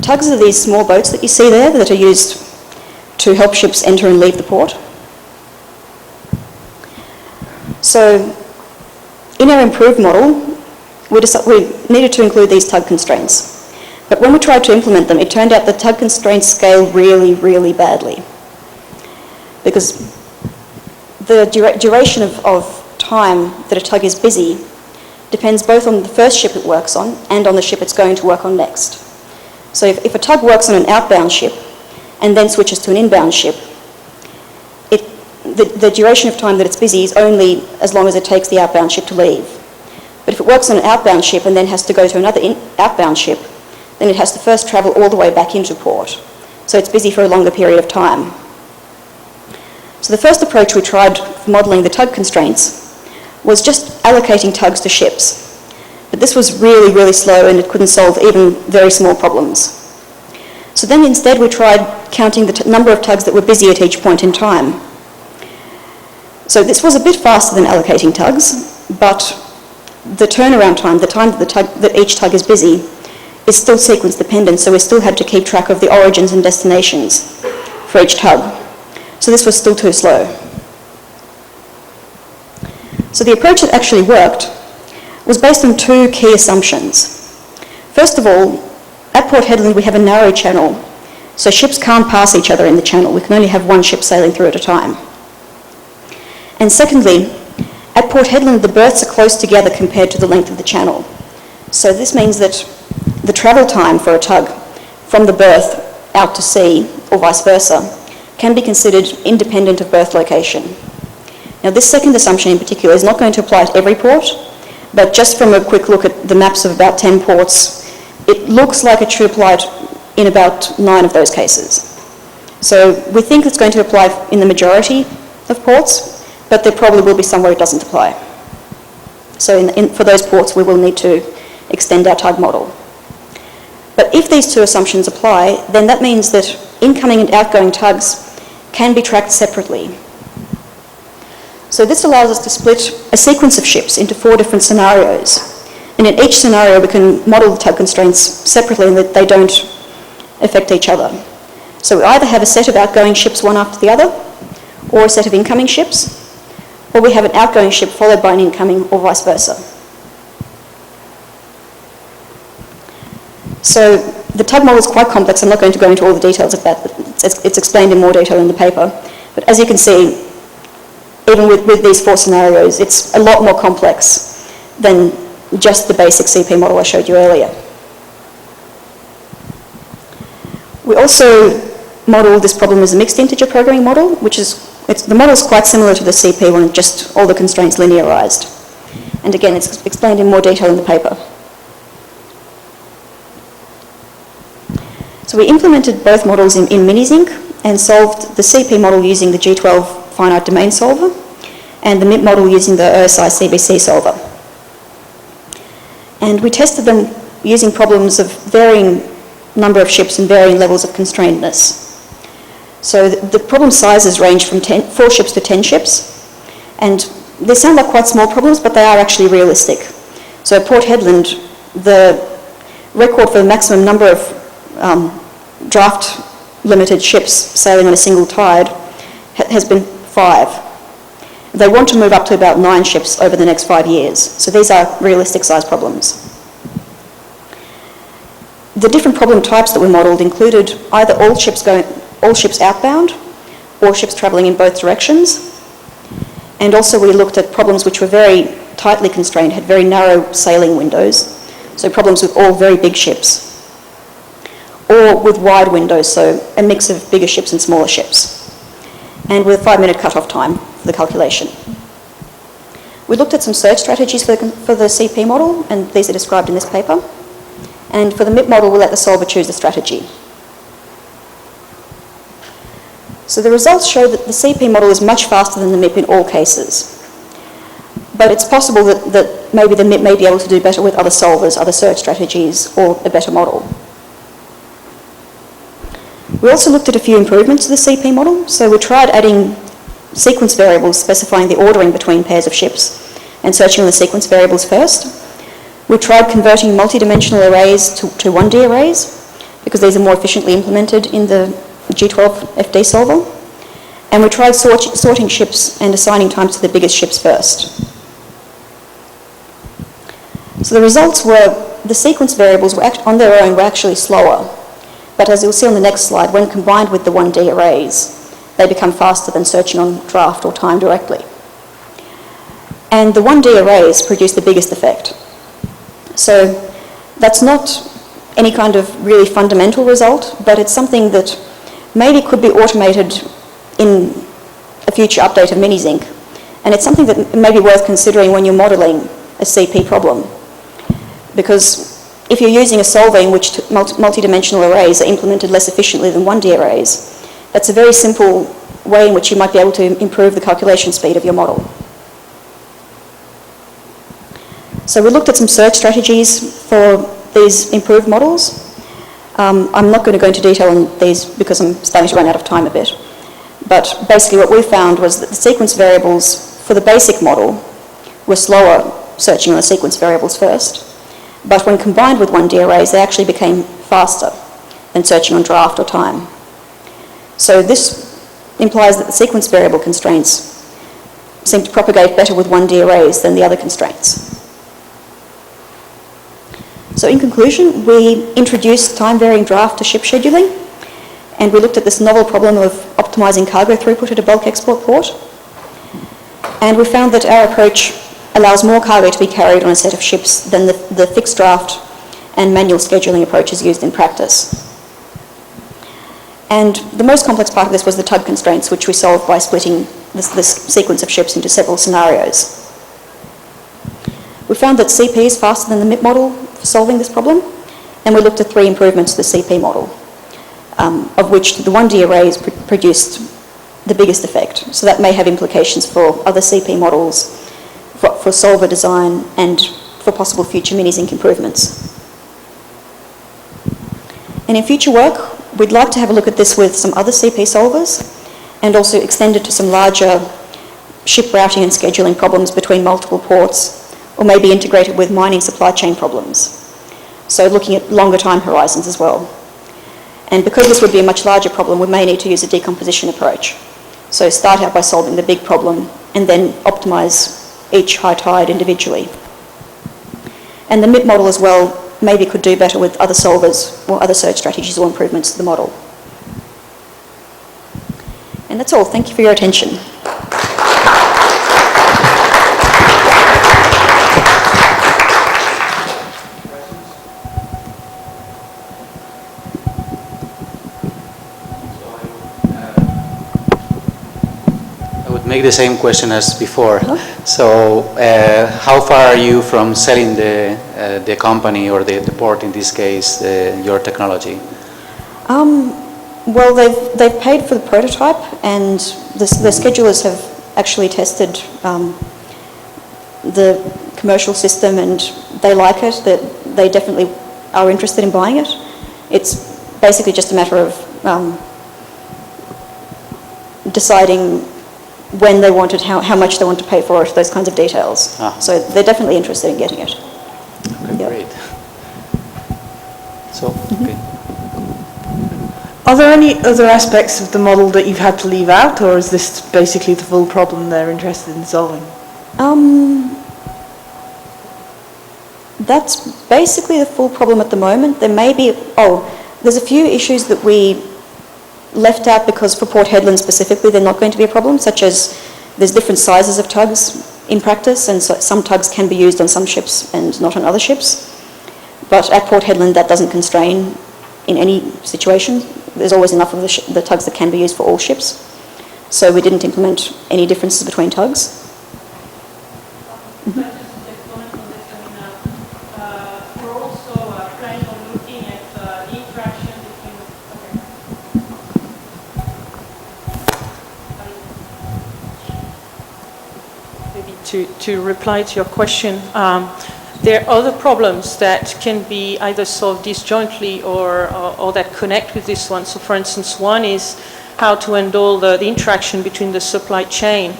Tugs are these small boats that you see there that are used to help ships enter and leave the port. So in our improved model, we needed to include these tug constraints. But when we tried to implement them, it turned out the tug constraints scale really, really badly. Because the duration of time that a tug is busy depends both on the first ship it works on and on the ship it's going to work on next. So if a tug works on an outbound ship and then switches to an inbound ship, the duration of time that it's busy is only as long as it takes the outbound ship to leave. But if it works on an outbound ship and then has to go to another outbound ship, then it has to first travel all the way back into port. So it's busy for a longer period of time. So the first approach we tried for modelling the tug constraints was just allocating tugs to ships. But this was really, really slow and it couldn't solve even very small problems. So then instead we tried counting the number of tugs that were busy at each point in time. So this was a bit faster than allocating tugs, but the turnaround time, the time that each tug is busy, is still sequence dependent, so we still had to keep track of the origins and destinations for each tug. So this was still too slow. So the approach that actually worked was based on 2 key assumptions. First of all, at Port Hedland we have a narrow channel, so ships can't pass each other in the channel. We can only have one ship sailing through at a time. And secondly, at Port Hedland the berths are close together compared to the length of the channel. So this means that the travel time for a tug from the berth out to sea, or vice versa, can be considered independent of berth location. Now this second assumption in particular is not going to apply at every port, but just from a quick look at the maps of about 10 ports, it looks like it should apply in about 9 of those cases. So we think it's going to apply in the majority of ports, but there probably will be some where it doesn't apply. So for those ports we will need to extend our tug model. But if these two assumptions apply, then that means that incoming and outgoing tugs can be tracked separately. So this allows us to split a sequence of ships into 4 different scenarios. And in each scenario, we can model the tug constraints separately and that they don't affect each other. So we either have a set of outgoing ships one after the other, or a set of incoming ships, or we have an outgoing ship followed by an incoming, or vice versa. So the tug model is quite complex. I'm not going to go into all the details of that, but it's explained in more detail in the paper. But as you can see, even with these 4 scenarios, it's a lot more complex than just the basic CP model I showed you earlier. We also model this problem as a mixed integer programming model, which is, the model is quite similar to the CP one, just all the constraints linearized. And again, it's explained in more detail in the paper. So we implemented both models in Minizinc and solved the CP model using the G12 finite domain solver and the MIP model using the OSI CBC solver. And we tested them using problems of varying number of ships and varying levels of constrainedness. So the problem sizes range from 4 ships to 10 ships, and they sound like quite small problems, but they are actually realistic. So at Port Hedland, the record for the maximum number of draft limited ships sailing on a single tide has been 5. They want to move up to about 9 ships over the next 5 years. So these are realistic size problems. The different problem types that we modelled included either all ships outbound or ships travelling in both directions. And also we looked at problems which were very tightly constrained, had very narrow sailing windows. So problems with all very big ships. Or with wide windows, so a mix of bigger ships and smaller ships. And with a 5-minute cut-off time for the calculation. We looked at some search strategies for the CP model, and these are described in this paper. And for the MIP model, we'll let the solver choose the strategy. So the results show that the CP model is much faster than the MIP in all cases. But it's possible that maybe the MIP may be able to do better with other solvers, other search strategies, or a better model. We also looked at a few improvements to the CP model. So we tried adding sequence variables specifying the ordering between pairs of ships and searching on the sequence variables first. We tried converting multidimensional arrays to 1D arrays because these are more efficiently implemented in the G12 FD solver. And we tried sorting ships and assigning times to the biggest ships first. So the results were the sequence variables were on their own were actually slower. But as you'll see on the next slide, when combined with the 1D arrays, they become faster than searching on draft or time directly. And the 1D arrays produce the biggest effect. So that's not any kind of really fundamental result, but it's something that maybe could be automated in a future update of Minizinc. And it's something that may be worth considering when you're modelling a CP problem. Because if you're using a solver in which multidimensional arrays are implemented less efficiently than 1D arrays, that's a very simple way in which you might be able to improve the calculation speed of your model. So we looked at some search strategies for these improved models. I'm not going to go into detail on these because I'm starting to run out of time a bit. But basically what we found was that the sequence variables for the basic model were slower searching on the sequence variables first. But when combined with 1D arrays, they actually became faster than searching on draft or time. So this implies that the sequence variable constraints seem to propagate better with 1D arrays than the other constraints. So in conclusion, we introduced time-varying draft to ship scheduling, and we looked at this novel problem of optimizing cargo throughput at a bulk export port. And we found that our approach allows more cargo to be carried on a set of ships than the fixed draft and manual scheduling approaches used in practice. And the most complex part of this was the tug constraints, which we solved by splitting this sequence of ships into several scenarios. We found that CP is faster than the MIP model for solving this problem, and we looked at 3 improvements to the CP model, of which the 1D arrays produced the biggest effect. So that may have implications for other CP models, for solver design, and for possible future Minizinc improvements. And in future work, we'd like to have a look at this with some other CP solvers and also extend it to some larger ship routing and scheduling problems between multiple ports, or maybe integrated with mining supply chain problems. So looking at longer time horizons as well. And because this would be a much larger problem, we may need to use a decomposition approach. So start out by solving the big problem and then optimise each high tide individually. And the MIP model as well maybe could do better with other solvers or other search strategies or improvements to the model. And that's all. Thank you for your attention. Make the same question as before. So, how far are you from selling the company or the port, in this case, your technology? Well, they've paid for the prototype, and the schedulers have actually tested the commercial system, and they like it. That they definitely are interested in buying it. It's basically just a matter of deciding when they want it, how much they want to pay for it, those kinds of details. So they're definitely interested in getting it. Okay, yep. Great. So, okay. Are there any other aspects of the model that you've had to leave out, or is this basically the full problem they're interested in solving? That's basically the full problem at the moment. There may be, there's a few issues that we left out because for Port Hedland specifically they're not going to be a problem, such as there's different sizes of tugs in practice, and so some tugs can be used on some ships and not on other ships. But at Port Hedland that doesn't constrain in any situation. There's always enough of the tugs that can be used for all ships. So we didn't implement any differences between tugs. To reply to your question, there are other problems that can be either solved disjointly or that connect with this one. So for instance, one is how to handle the interaction between the supply chain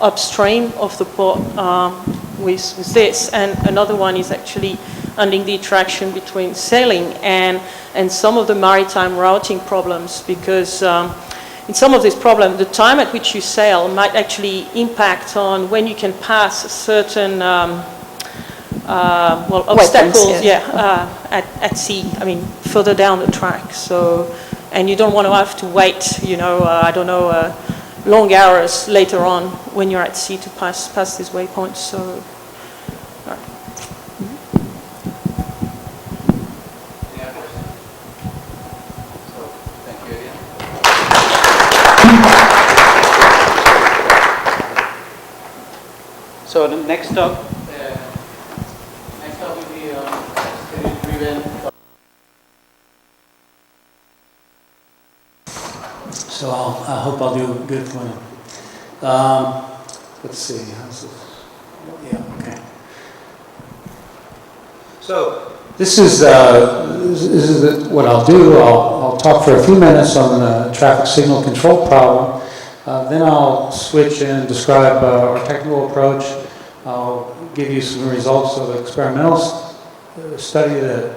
upstream of the port with this, and another one is actually handling the interaction between sailing and some of the maritime routing problems, because in some of these problems, the time at which you sail might actually impact on when you can pass certain obstacles at sea, I mean, further down the track. So, and you don't want to have to wait, long hours later on when you're at sea to pass these waypoints. So, So the next talk will be driven. So I hope I'll do good for them. Let's see. How's this? Yeah. Okay. So this is what I'll do. I'll talk for a few minutes on the traffic signal control problem. Then I'll switch and describe our technical approach. I'll give you some results of the experimental study that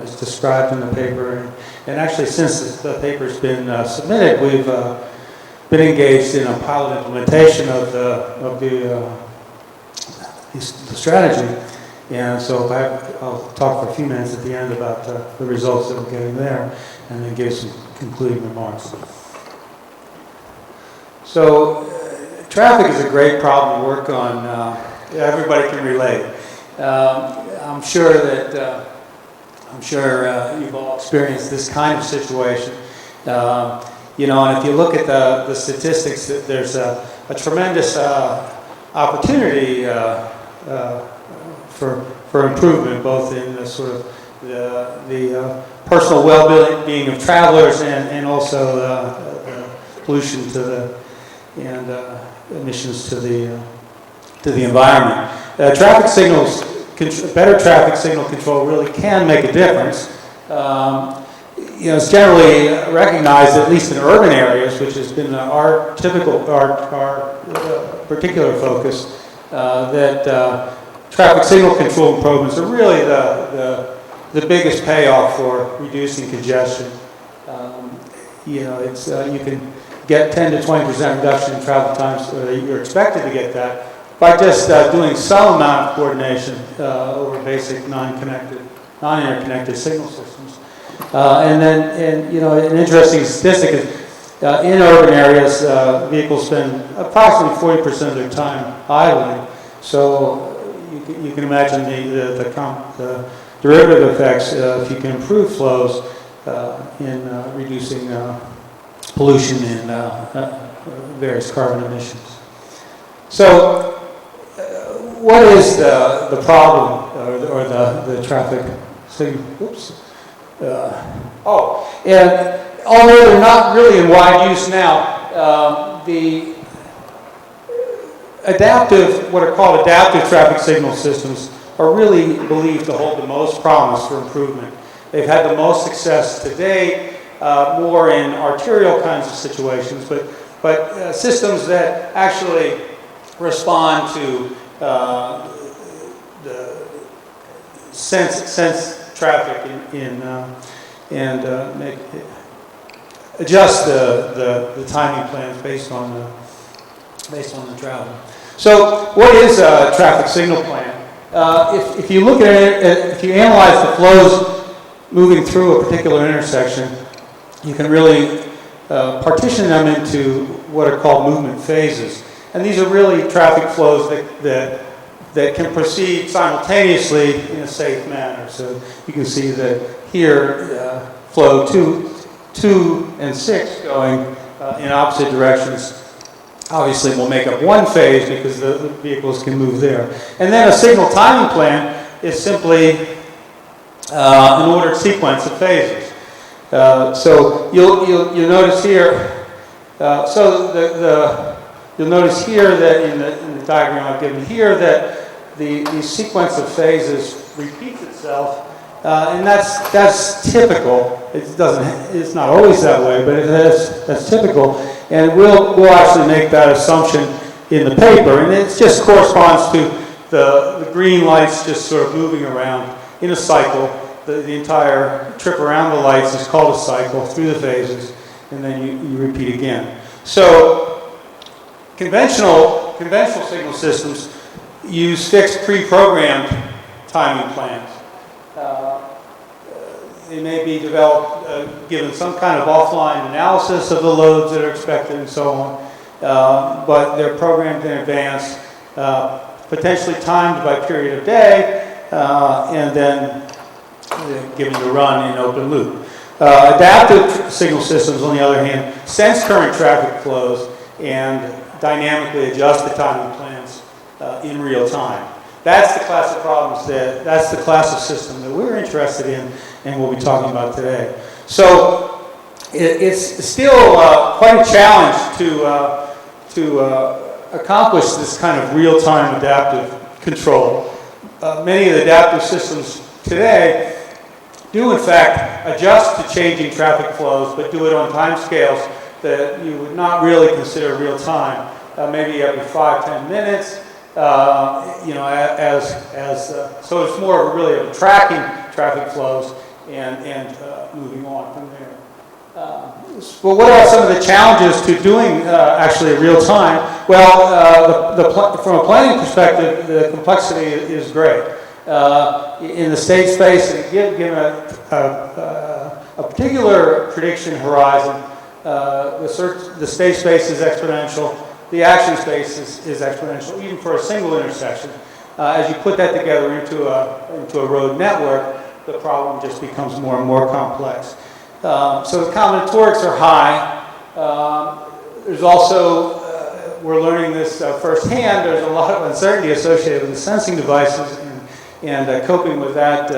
is described in the paper. And actually, since the paper's been submitted, we've been engaged in a pilot implementation of the strategy. And so I'll talk for a few minutes at the end about the results that we're getting there, and then give some concluding remarks. So, traffic is a great problem to work on. Everybody can relate. I'm sure you've all experienced this kind of situation. And if you look at the statistics, there's a tremendous opportunity for improvement, both in the sort of the personal well-being of travelers and also the pollution and emissions to the environment. Traffic signals, better traffic signal control really can make a difference. it's generally recognized, at least in urban areas, which has been our particular focus, that traffic signal control improvements are really the biggest payoff for reducing congestion. You can get 10 to 20% reduction in travel times, you're expected to get that, by just doing some amount of coordination over basic non-interconnected signal systems. And an interesting statistic is in urban areas, vehicles spend approximately 40% of their time idling. So you can imagine the derivative effects if you can improve flows in reducing pollution and various carbon emissions. So what is the problem or the traffic signal? Oops. And although they're not really in wide use now, the what are called adaptive traffic signal systems are really believed to hold the most promise for improvement. They've had the most success to date, more in arterial kinds of situations, but systems that actually respond to the sense traffic and adjust the timing plans based on the travel. So, what is a traffic signal plan? If you look at it, if you analyze the flows moving through a particular intersection, you can really partition them into what are called movement phases. And these are really traffic flows that can proceed simultaneously in a safe manner. So you can see that here, flow 2 and 6 going in opposite directions obviously will make up one phase because the vehicles can move there. And then a signal timing plan is simply an ordered sequence of phases. So you'll notice here, you'll notice here that in the diagram I've given here that the sequence of phases repeats itself, and that's typical. It's not always that way, but that's typical. And we'll actually make that assumption in the paper, and it just corresponds to the green lights just sort of moving around in a cycle. The entire trip around the lights is called a cycle through the phases, and then you repeat again. So conventional signal systems use fixed pre-programmed timing plans. They may be developed given some kind of offline analysis of the loads that are expected and so on, but they're programmed in advance, potentially timed by period of day, and then given to run in open loop. Adaptive signal systems, on the other hand, sense current traffic flows and dynamically adjust the timing plans in real time. That's the class of problems that's the class of system that we're interested in and we'll be talking about today. So it's still quite a challenge to accomplish this kind of real-time adaptive control. Many of the adaptive systems today do in fact adjust to changing traffic flows, but do it on time scales that you would not really consider real time. Maybe every 5-10 minutes. So it's more really of tracking traffic flows and moving on from there. Well, what are some of the challenges to doing actually real time? Well, from a planning perspective, the complexity is great. In the state space, given a particular prediction horizon, the state space is exponential. The action space is exponential, even for a single intersection. As you put that together into a road network, the problem just becomes more and more complex. So the combinatorics are high. There's also, we're learning this firsthand, there's a lot of uncertainty associated with the sensing devices, and coping with that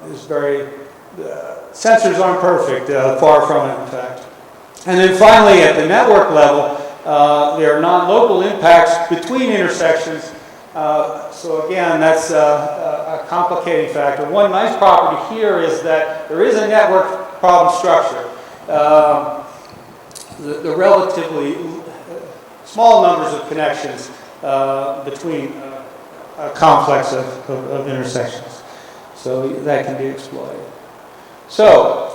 is very, sensors aren't perfect, far from it in fact. And then finally at the network level, there are non-local impacts between intersections. So again, that's a complicating factor. One nice property here is that there is a network problem structure. The relatively small numbers of connections between a complex of intersections. So that can be exploited. So,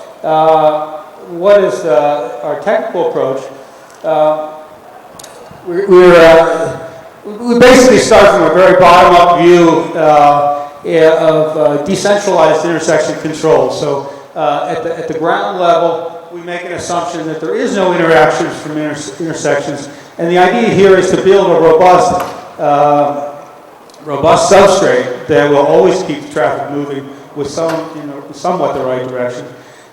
what is our technical approach? We basically start from a very bottom-up view of decentralized intersection control. So, at the ground level, we make an assumption that there is no interactions from intersections, and the idea here is to build a robust substrate that will always keep the traffic moving with somewhat the right direction.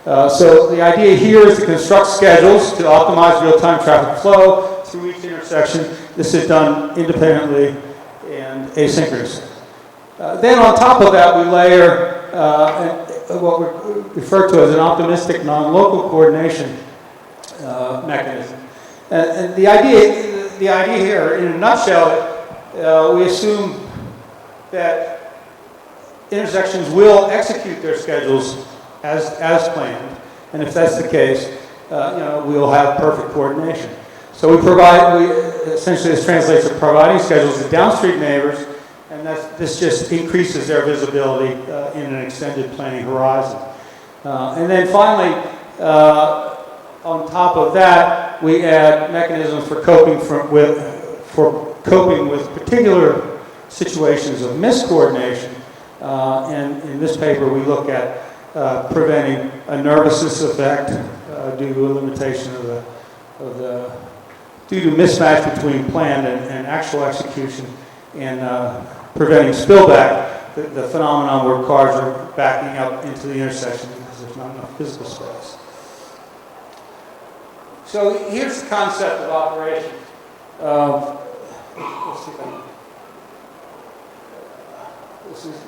So the idea here is to construct schedules to optimize real-time traffic flow through each intersection. This is done independently and asynchronously. Then on top of that, we layer what we refer to as an optimistic non-local coordination mechanism. And the idea here, in a nutshell, we assume that intersections will execute their schedules as planned, and if that's the case, we'll have perfect coordination. So essentially this translates to providing schedules to downstream neighbors, and this just increases their visibility in an extended planning horizon. And then finally, on top of that, we add mechanisms for coping with particular situations of miscoordination. And in this paper, we look at preventing a nervousness effect due to a limitation due to mismatch between planned and actual execution, and preventing spillback, the phenomenon where cars are backing up into the intersection because there's not enough physical space. So here's the concept of operation.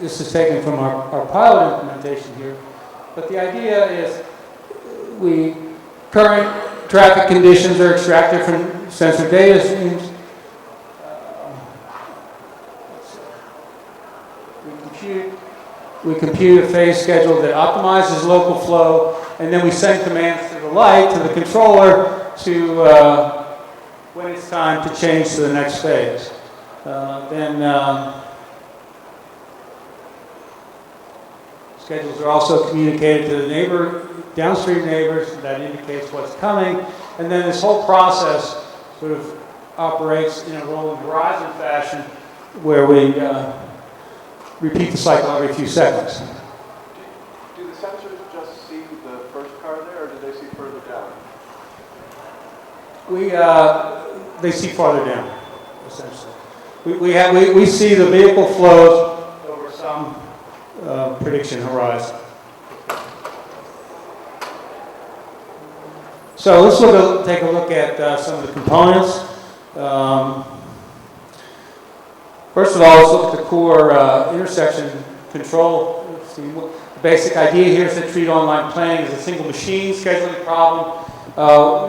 This is taken from our pilot implementation here, but the idea is current traffic conditions are extracted from sensor data streams. We compute a phase schedule that optimizes local flow, and then we send commands to the light, to the controller, to when it's time to change to the next phase. Schedules are also communicated to the downstream neighbors. That indicates what's coming. And then this whole process sort of operates in a rolling horizon fashion where we repeat the cycle every few seconds. Do the sensors just see the first car there, or do they see further down? They see farther down, essentially. We see the vehicle flows over some prediction horizon. So let's take a look at some of the components. First of all, let's look at the core intersection control. The basic idea here is to treat online planning as a single machine scheduling problem.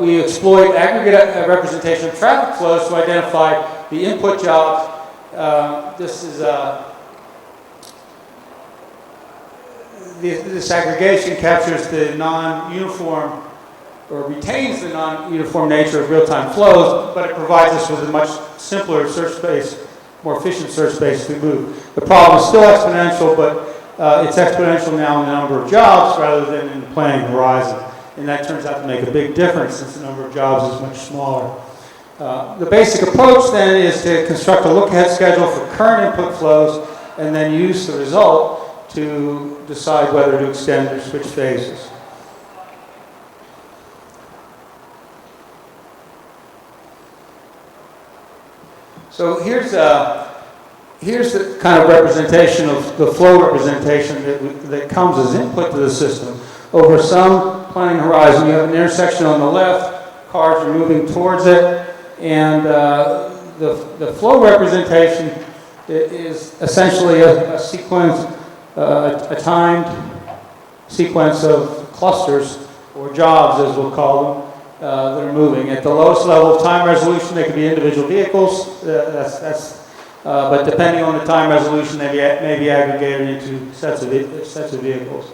We exploit aggregate representation of traffic flows to identify the input jobs. This aggregation captures the non-uniform, or retains the non-uniform nature of real-time flows, but it provides us with a much simpler search space, more efficient search space to move. The problem is still exponential, but it's exponential now in the number of jobs rather than in the planning horizon. And that turns out to make a big difference since the number of jobs is much smaller. The basic approach then is to construct a look-ahead schedule for current input flows and then use the result to decide whether to extend or switch phases. So here's the kind of representation of the flow representation that comes as input to the system. Over some planning horizon, you have an intersection on the left, cars are moving towards it, and the flow representation is essentially a sequence, a timed sequence of clusters, or jobs as we'll call them, that are moving. At the lowest level of time resolution, they could be individual vehicles, but depending on the time resolution, they may be aggregated into sets of vehicles.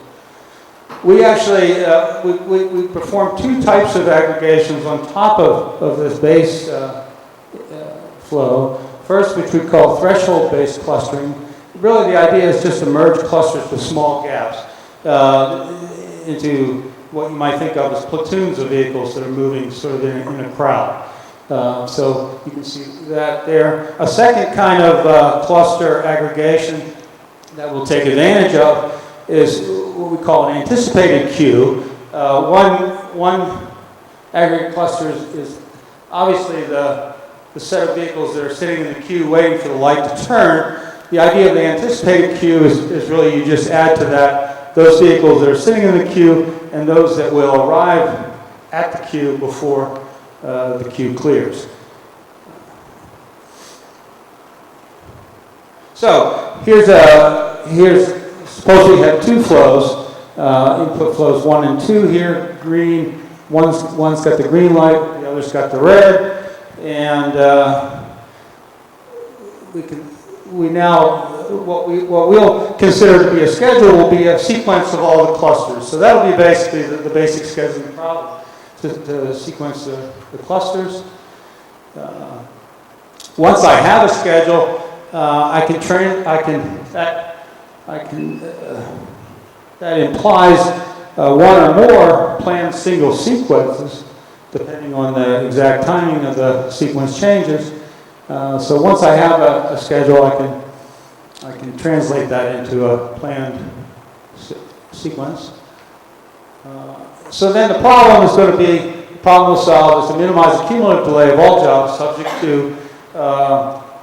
We actually, we perform two types of aggregations on top of this base flow. First, which we call threshold-based clustering. Really, the idea is just to merge clusters with small gaps into what you might think of as platoons of vehicles that are moving sort of in a crowd. So you can see that there. A second kind of cluster aggregation that we'll take advantage of is what we call an anticipated queue. One aggregate cluster is obviously the set of vehicles that are sitting in the queue waiting for the light to turn. The idea of the anticipated queue is really you just add to that those vehicles that are sitting in the queue and those that will arrive at the queue before the queue clears. So here's suppose we have two flows, input flows 1 and 2 here, green, one's got the green light, the other's got the red, and what we'll consider to be a schedule will be a sequence of all the clusters. So that'll be basically the basic scheduling problem, to sequence the clusters. Once I have a schedule, that implies one or more planned single sequences, depending on the exact timing of the sequence changes. So once I have a schedule, I can translate that into a planned sequence. So then the problem is going to be, the problem we'll solve is to minimize the cumulative delay of all jobs subject to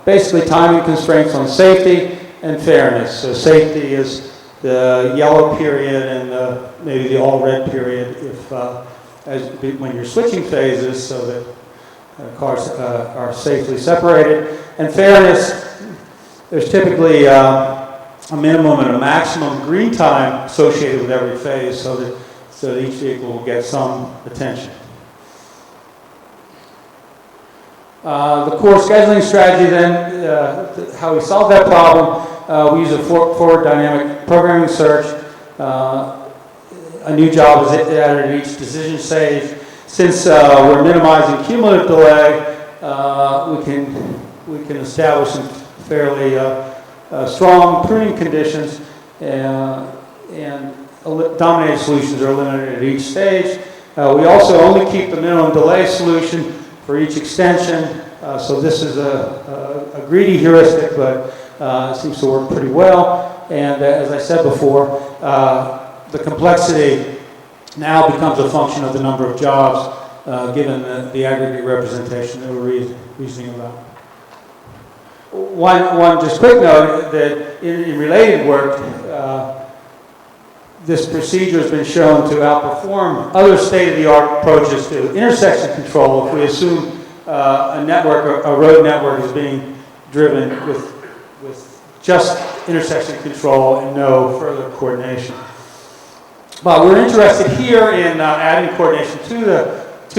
basically timing constraints on safety and fairness. So safety is the yellow period and maybe the all red period when you're switching phases so that cars are safely separated. And fairness, there's typically a minimum and a maximum green time associated with every phase so that each vehicle will get some attention. The core scheduling strategy then, how we solve that problem, we use a forward dynamic programming search. A new job is added at each decision stage. Since we're minimizing cumulative delay, we can establish some fairly strong pruning conditions, and dominated solutions are eliminated at each stage. We also only keep the minimum delay solution for each extension. So this is a greedy heuristic, but it seems to work pretty well. And as I said before, the complexity now becomes a function of the number of jobs, given the aggregate representation that we're reasoning about. One just quick note that in related work, this procedure has been shown to outperform other state-of-the-art approaches to intersection control if we assume a road network is being driven with just intersection control and no further coordination. But we're interested here in adding coordination to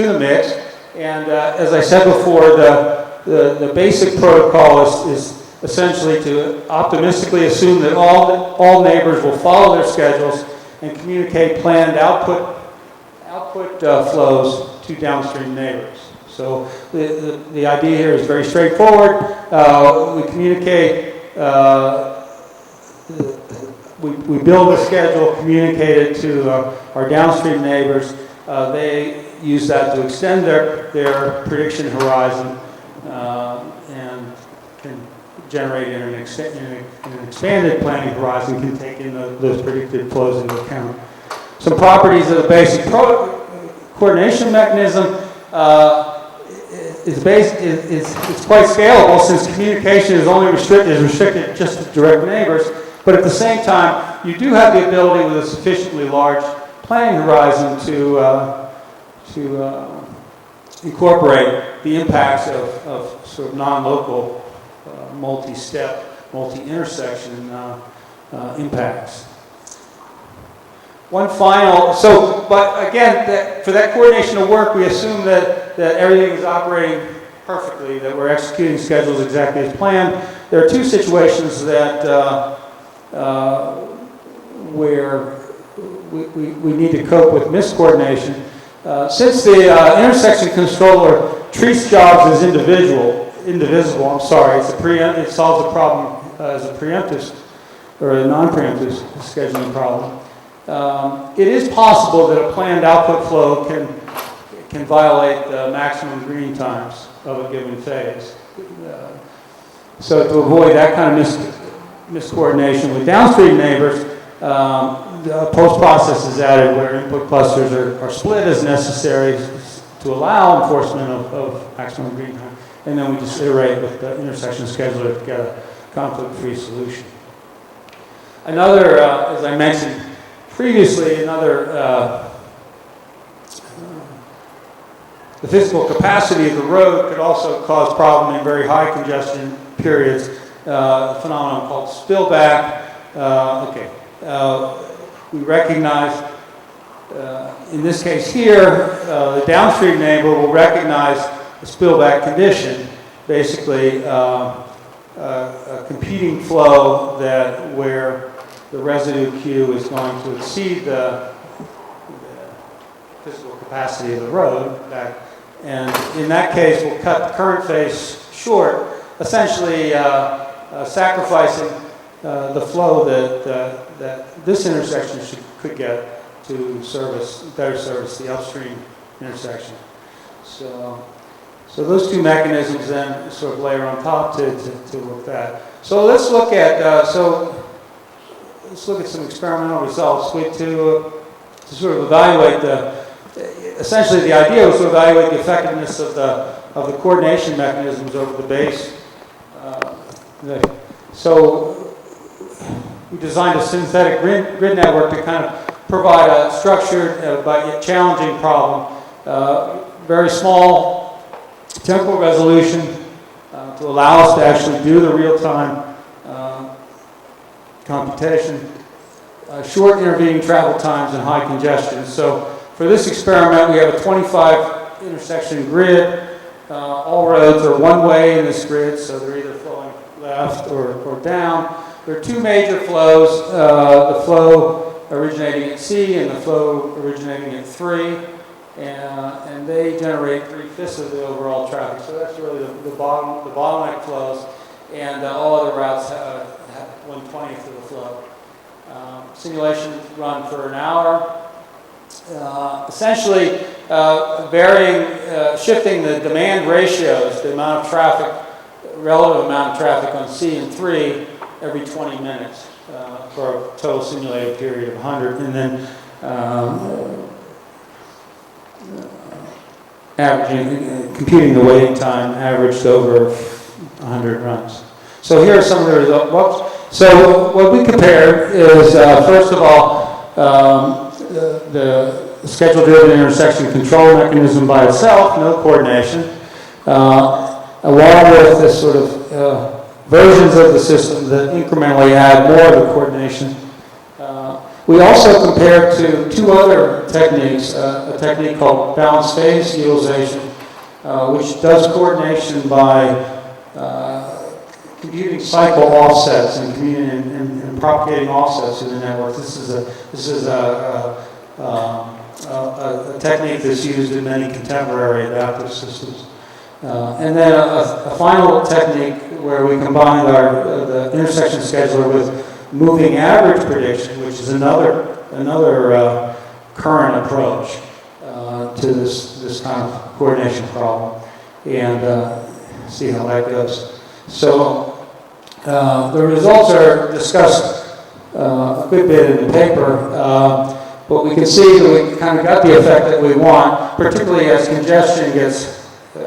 the mix, and as I said before, the basic protocol is essentially to optimistically assume that all neighbors will follow their schedules and communicate planned output flows to downstream neighbors. So the idea here is very straightforward. We communicate, we build a schedule, communicate it to our downstream neighbors. They use that to extend their prediction horizon and can generate in an expanded planning horizon, can take in those predicted flows into account. Some properties of the basic coordination mechanism is quite scalable, since communication is only restricted just to direct neighbors. But at the same time, you do have the ability with a sufficiently large planning horizon to incorporate the impacts of sort of non-local, multi-step, multi-intersection impacts. One final, but again, for that coordination to work, we assume that everything is operating perfectly, that we're executing schedules exactly as planned. There are two situations that where we need to cope with miscoordination. Since the intersection controller treats jobs as indivisible, it solves the problem as a preemptive or a non-preemptive scheduling problem. It is possible that a planned output flow can violate the maximum green times of a given phase. So to avoid that kind of miscoordination with downstream neighbors, the post-process is added where input clusters are split as necessary to allow enforcement of maximum green time. And then we just iterate with the intersection scheduler to get a conflict-free solution. Another, as I mentioned previously, the physical capacity of the road could also cause problem in very high congestion periods, a phenomenon called spillback. We recognize, in this case here, the downstream neighbor will recognize the spillback condition, basically a competing flow where the residue queue is going to exceed the physical capacity of the road. And in that case, we'll cut the current phase short, essentially sacrificing the flow that this intersection could get to better service the upstream intersection. So those two mechanisms then sort of layer on top to look at that. So let's look at some experimental results to sort of evaluate essentially the idea was to evaluate the effectiveness of the coordination mechanisms over the base. So we designed a synthetic grid network to kind of provide a structured but yet challenging problem. Very small temporal resolution to allow us to actually do the real-time computation. Short intervening travel times and high congestion. So for this experiment, we have a 25 intersection grid. All roads are one way in this grid, so they're either flowing left or down. There are two major flows, the flow originating at C and the flow originating at 3, and they generate 3/5 of the overall traffic. So that's really the bottleneck flows, and all other routes have 1/20th of the flow. Simulations run for an hour. Essentially, shifting the demand ratios, the amount of traffic, relative amount of traffic on C and 3 every 20 minutes for a total simulated period of 100, and then computing the waiting time averaged over 100 runs. So here are some of the results. So what we compared is, first of all, the schedule-driven intersection control mechanism by itself, no coordination, along with this sort of versions of the system that incrementally add more of the coordination. We also compared to two other techniques, a technique called balanced phase utilization, which does coordination by computing cycle offsets and propagating offsets in the network. This is a technique that's used in many contemporary adaptive systems. And then a final technique where we combined the intersection scheduler with moving average prediction, which is another current approach to this kind of coordination problem, and see how that goes. So the results are discussed a good bit in the paper, but we can see that we kind of got the effect that we want, particularly as congestion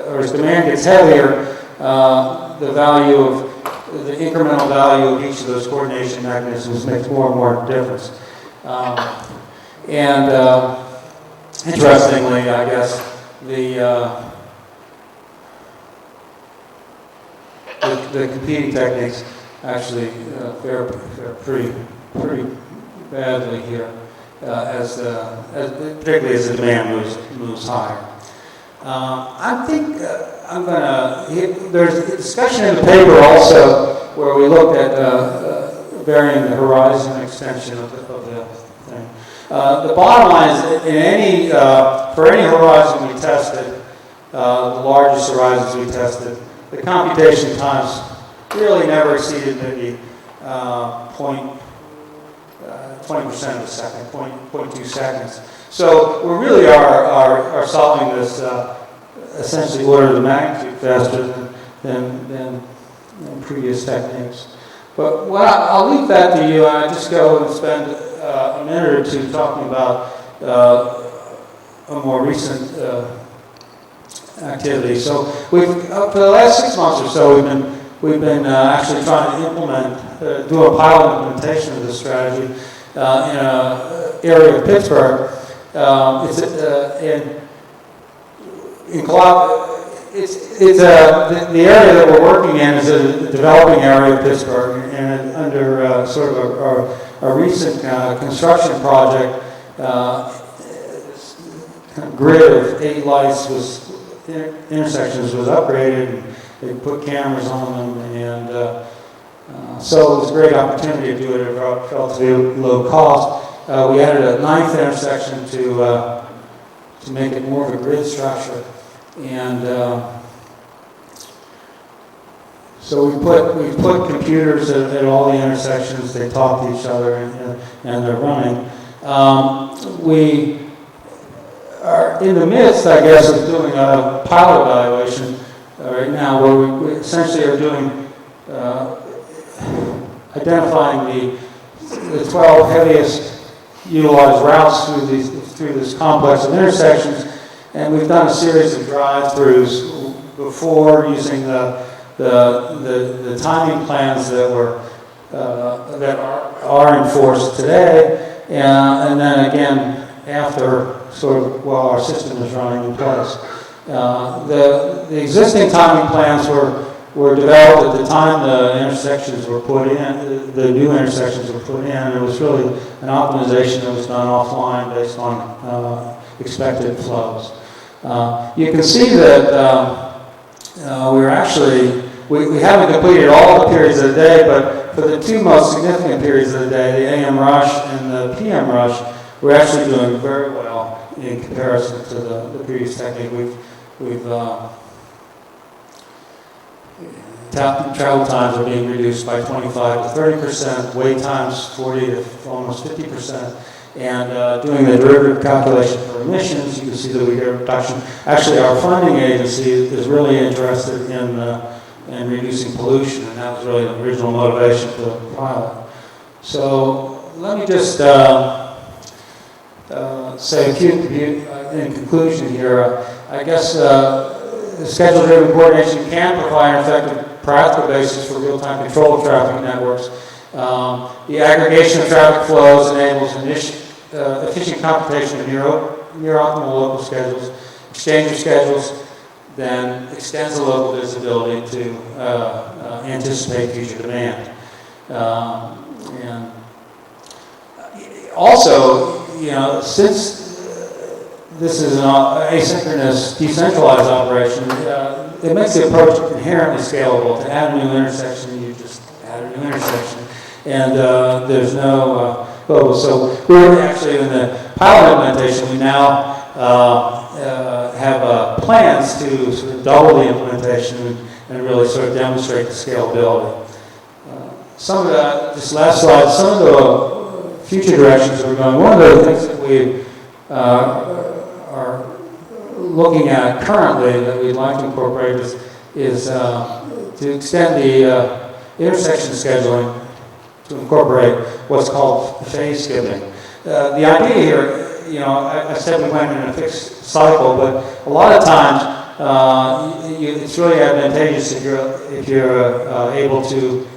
or as demand gets heavier, the incremental value of each of those coordination mechanisms makes more and more difference. Interestingly, I guess, the competing techniques actually fare pretty badly here, particularly as the demand moves higher. I think there's a discussion in the paper also where we looked at varying the horizon extension of the thing. The bottom line is that for any horizon we tested, the largest horizons we tested, the computation times really never exceeded maybe 20% of a second, 0.2 seconds. So we really are solving this essentially order of the magnitude faster than previous techniques. But I'll leave that to you, and I just go and spend a minute or two talking about a more recent activity. So for the last 6 months or so, we've been actually trying to do a pilot implementation of this strategy in an area of Pittsburgh. The area that we're working in is a developing area of Pittsburgh, and under sort of a recent construction project, grid of 8 lights intersections was upgraded, and they put cameras on them, and so it was a great opportunity to do it at a relatively low cost. We added a 9th intersection to make it more of a grid structure, and so we put computers at all the intersections. They talk to each other, and they're running. We are in the midst, I guess, of doing a pilot evaluation right now, where we essentially are doing identifying the 12 heaviest utilized routes through this complex of intersections, and we've done a series of drive-throughs before using the timing plans that are enforced today, and then again after sort of while our system is running in place. The existing timing plans were developed at the time the intersections were put in, the new intersections were put in. It was really an optimization that was done offline based on expected flows. You can see that we haven't completed all the periods of the day, but for the 2 most significant periods of the day, the AM rush and the PM rush, we're actually doing very well in comparison to the previous technique. Travel times are being reduced by 25 to 30%, wait times 40 to almost 50%, and doing the derivative calculation for emissions, you can see that we get a reduction. Actually, our funding agency is really interested in reducing pollution, and that was really the original motivation for the pilot. So let me just say a few in conclusion here. I guess schedule-driven coordination can provide an effective practical basis for real-time control of traffic networks. The aggregation of traffic flows enables efficient computation of near-optimal local schedules, exchange of schedules, then extends the local visibility to anticipate future demand. And also, since this is an asynchronous, decentralized operation, it makes the approach inherently scalable. To add a new intersection, you just add a new intersection. And there's no so we're actually in the pilot implementation. We now have plans to sort of double the implementation and really sort of demonstrate the scalability. Some of the, just last slide, some of the future directions we're going. One of the things that we are looking at currently that we'd like to incorporate is to extend the intersection scheduling to incorporate what's called phase skipping. The idea here, I said we went in a fixed cycle, but a lot of times it's really advantageous if you're able to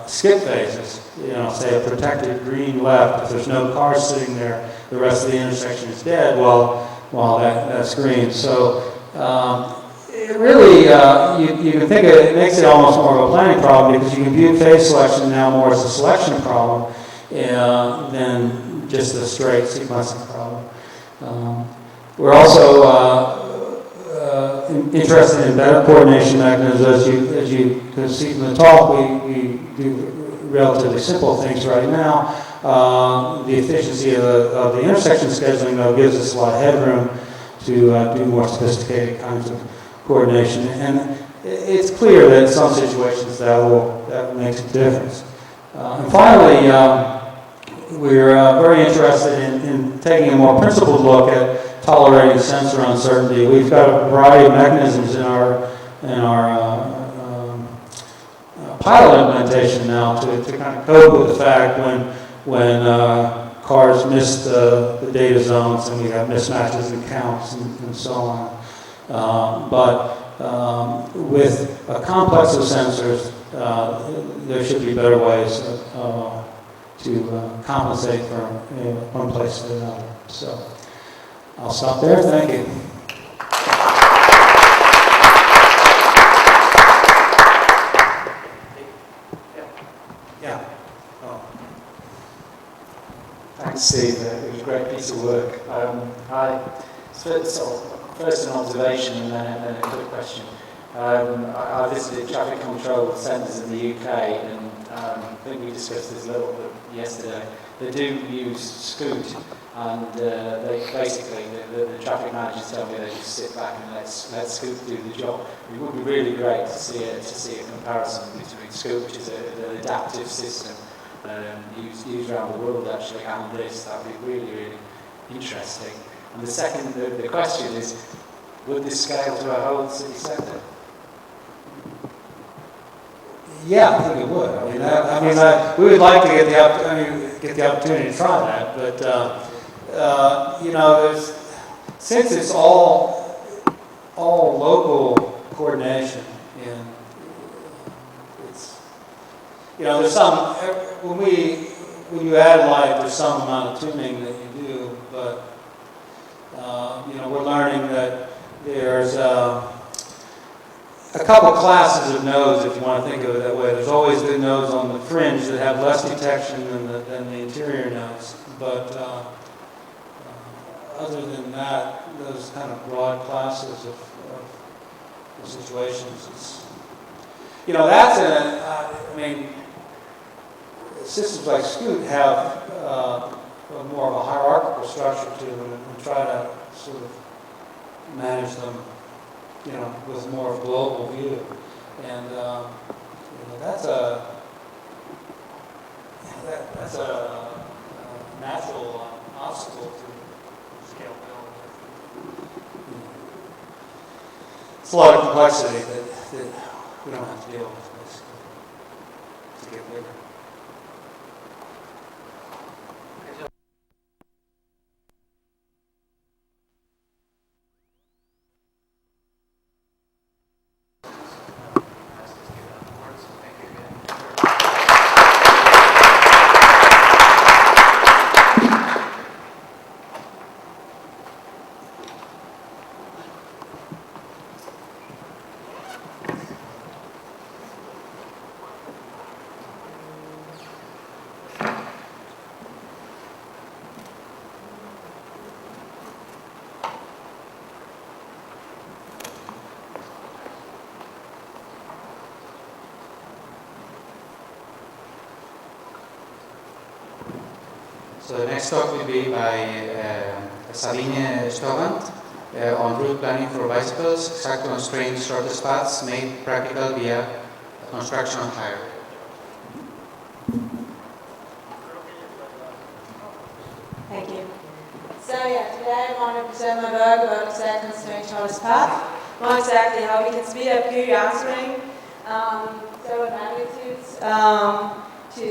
skip phases. Say a protected green left. If there's no cars sitting there, the rest of the intersection is dead. Well, that's green. So it really, you can think it makes it almost more of a planning problem, because you can view phase selection now more as a selection problem than just a straight sequencing problem. We're also interested in better coordination mechanisms. As you can see from the talk, we do relatively simple things right now. The efficiency of the intersection scheduling, though, gives us a lot of headroom to do more sophisticated kinds of coordination. And it's clear that in some situations that makes a difference. And finally, we're very interested in taking a more principled look at tolerating sensor uncertainty. We've got a variety of mechanisms in our pilot implementation now to kind of cope with the fact when cars miss the data zones and we have mismatches in counts and so on. But with a complex of sensors, there should be better ways to compensate for one place to another. So I'll stop there. Thank you. Yeah. Oh. Thanks, Steve. It was a great piece of work. First an observation and then a quick question. I visited traffic control centres in the UK, and I think we discussed this a little bit yesterday. They do use Scoot, and they basically the traffic managers tell me they just sit back and let Scoot do the job. It would be really great to see a comparison between Scoot, which is an adaptive system used around the world actually, and this. That would be really, really interesting. And the second, the question is, would this scale to a whole city centre? Yeah, I think it would. I mean, we would like to get the opportunity to try that, but you know, since it's all local coordination, and it's, you know, there's some when you add light, there's some amount of tuning that you do, but you know, we're learning that there's a couple classes of nodes, if you want to think of it that way. There's always the nodes on the fringe that have less detection than the interior nodes. But other than that, those kind of broad classes of situations, it's, you know, that's I mean, systems like Scoot have more of a hierarchical structure to them and try to sort of manage them, you know, with more of a global view. And you know, that's a natural obstacle to scalability. It's a lot of complexity that we don't have to deal with, basically, to get bigger. So the next talk will be by Sabine Stovant on route planning for bicycles, exact constraints, shortest paths made practical via construction of highway. Thank you. So yeah, today I want to present my work about exact constraint shortest path. More exactly how we can speed up query answering, several magnitudes, to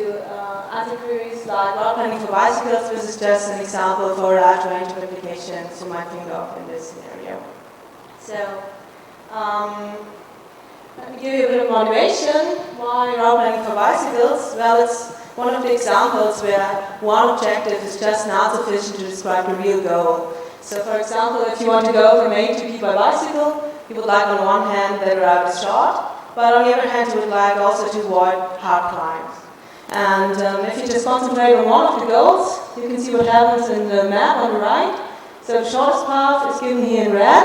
answer queries like route planning for bicycles. This is just an example for a large range of applications you might think of in this scenario. So let me give you a bit of motivation. Why route planning for bicycles? Well, it's one of the examples where one objective is just not sufficient to describe the real goal. So for example, if you want to go from A to B by bicycle, you would like on one hand that the route is short, but on the other hand you would like also to avoid hard climbs. And if you just concentrate on one of the goals, you can see what happens in the map on the right. So the shortest path is given here in red,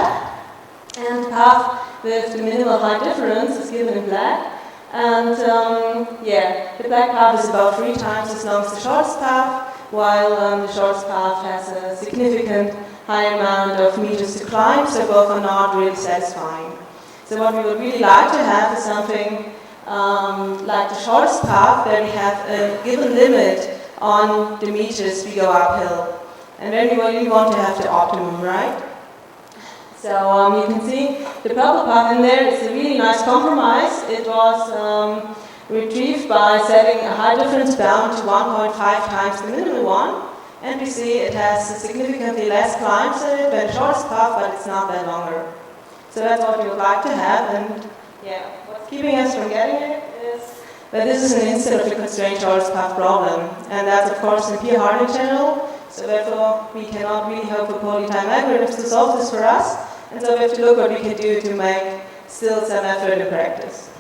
and the path with the minimal height difference is given in black. And yeah, the black path is about 3 times as long as the shortest path, while the shortest path has a significant high amount of meters to climb, so both are not really satisfying. So what we would really like to have is something like the shortest path, where we have a given limit on the meters we go uphill. And then we really want to have the optimum, right? So you can see the purple path in there is a really nice compromise. It was retrieved by setting a high difference bound to 1.5 times the minimum one. And we see it has significantly less climbs in it than the shortest path, but it's not that longer. So that's what we would like to have. And yeah, what's keeping us from getting it is that this is an instance of the constrained shortest path problem. And that's of course in P Harding channel. So therefore we cannot really hope for polytime algorithms to solve this for us. And so we have to look what we can do to make still some effort in practice.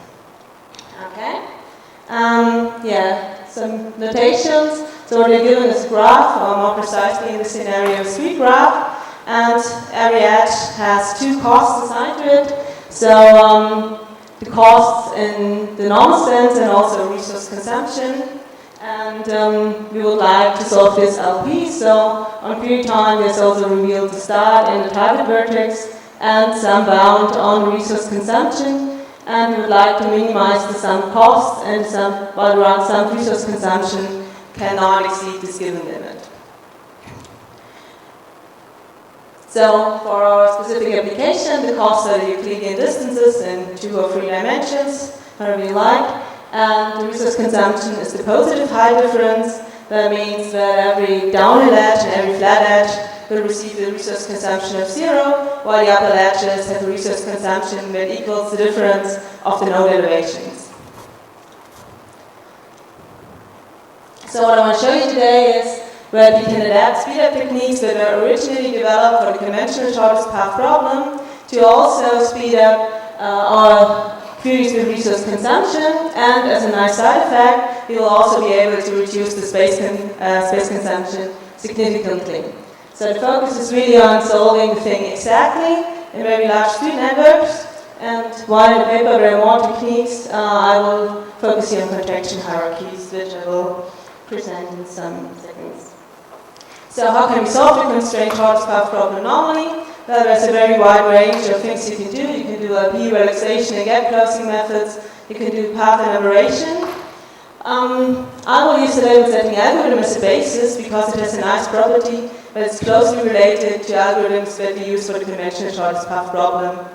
Okay. Yeah, some notations. So what we're given is a graph, or more precisely in this scenario, a street graph. And every edge has 2 costs assigned to it. So the costs in the normal sense and also resource consumption. And we would like to solve this LP. So on period time, there's also revealed the start and the target vertex and some bound on resource consumption. And we would like to minimize the sum costs and while around some resource consumption cannot exceed this given limit. So for our specific application, the costs are the Euclidean distances in 2 or 3 dimensions, however you like. And the resource consumption is the positive high difference. That means that every downhill edge and every flat edge will receive the resource consumption of 0, while the upper edges have a resource consumption that equals the difference of the node elevations. So what I want to show you today is where we can adapt speed-up techniques that were originally developed for the conventional shortest path problem to also speed up our queries with resource consumption, and as a nice side effect, we will also be able to reduce the space consumption significantly. So the focus is really on solving the thing exactly in very large street networks, and while in the paper there are more techniques, I will focus here on contraction hierarchies, which I will present in some seconds. So how can we solve the constrained shortest path problem normally? Well, there's a very wide range of things you can do. You can do LP relaxation and gap closing methods. You can do path enumeration. I will use the label setting algorithm as a basis because it has a nice property that is closely related to algorithms that we use for the conventional shortest path problem.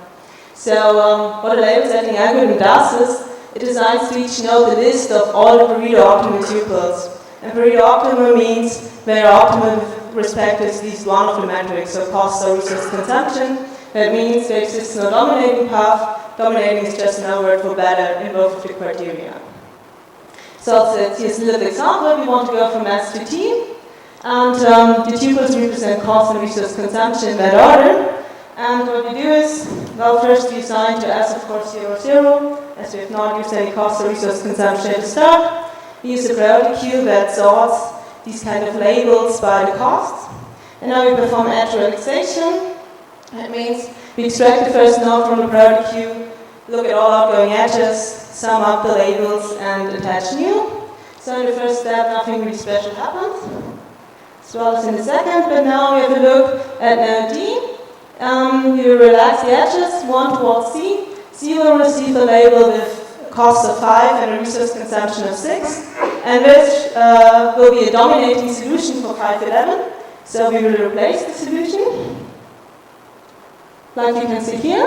So what a label setting algorithm does is it designs to each node the list of all the Pareto optimal tuples. And Pareto optimal means where optimal with respect to at least one of the metrics, so cost or resource consumption. That means there exists no dominating path. Dominating is just another word for better in both of the criteria. So here's a little example. We want to go from S to T. And the tuples represent cost and resource consumption in that order. And what we do is, well, first we assign to S, of course, 0, 0, as we have not used any cost or resource consumption at the start. We use a priority queue that sorts these kind of labels by the costs. And now we perform edge relaxation. That means we extract the first node from the priority queue, look at all outgoing edges, sum up the labels, and attach new. So in the first step, nothing really special happens, as well as in the second. But now we have a look at node D. We will relax the edges, 1 towards C. C will receive a label with cost of 5 and a resource consumption of 6, and which will be a dominating solution for 511. So we will replace the solution, like you can see here.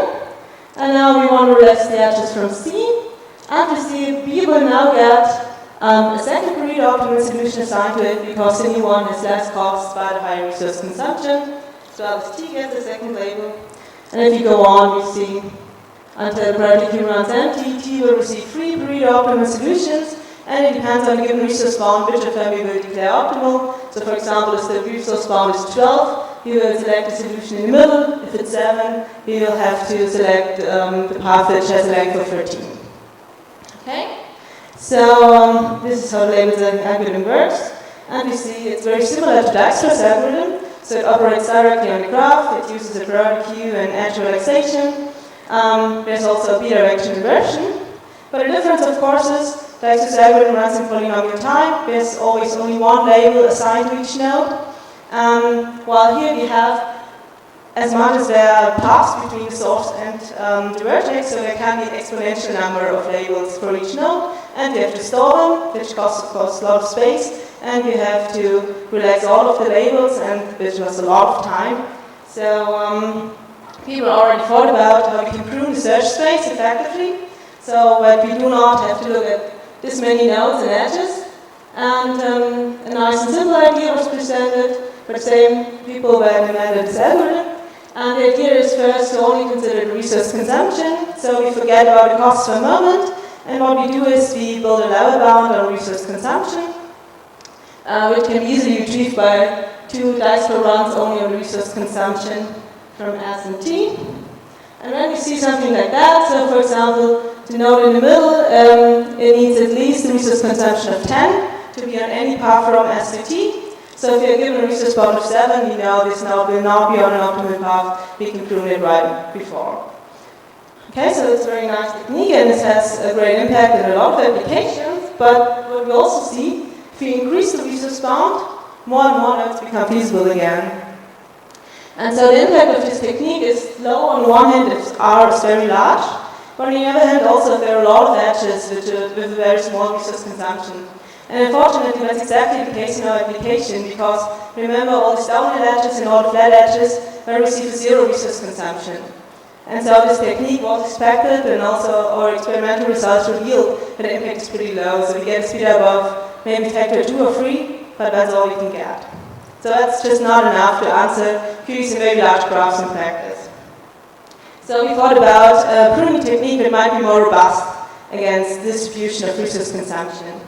And now we want to relax the edges from C. And we see B will now get a second Pareto optimal solution assigned to it because the new one has less cost by the higher resource consumption, as well as T gets the second label. And if you go on, we see until the priority queue runs empty, T will receive 3 Pareto optimal solutions, and it depends on the given resource bound which of them we will declare optimal. So for example, if the resource bound is 12, we will select a solution in the middle. If it's 7, we will have to select the path which has a length of 13. Okay? So this is how the label setting algorithm works. And we see it's very similar to Dijkstra's algorithm. So it operates directly on the graph, it uses a priority queue and edge relaxation. There's also a bidirectional inversion. But the difference, of course, is that this algorithm runs in polynomial time. There's always only one label assigned to each node. While here we have, as much as there are paths between the source and the vertex, so there can be an exponential number of labels for each node, and you have to store them, which costs, of course, a lot of space, and you have to relax all of the labels, and which was a lot of time. So people already thought about how we can prune the search space effectively, so that we do not have to look at this many nodes and edges. And a nice and simple idea was presented for the same people when they made this algorithm. And the idea is first to only consider the resource consumption, so we forget about the cost for a moment, and what we do is we build a lower bound on resource consumption, which can be easily retrieved by 2 dice-per runs only on resource consumption from S and T. And when we see something like that, so for example, the node in the middle, it needs at least a resource consumption of 10 to be on any path from S to T. So if you're given a resource bound of 7, you know this node will not be on an optimal path. We can prune it right before. Okay, so it's a very nice technique, and this has a great impact in a lot of applications. But what we also see, if we increase the resource bound, more and more nodes become feasible again. And so the impact of this technique is low on one hand if R is very large, but on the other hand also if there are a lot of edges with a very small resource consumption. And unfortunately, that's exactly the case in our application, because remember, all the downhill edges and all the flat edges will receive 0 resource consumption. And so this technique was expected, and also our experimental results revealed that the impact is pretty low. So we get a speed up of maybe factor 2 or 3, but that's all we can get. So that's just not enough to answer queries in very large graphs in practice. So we thought about a pruning technique that might be more robust against distribution of resource consumption.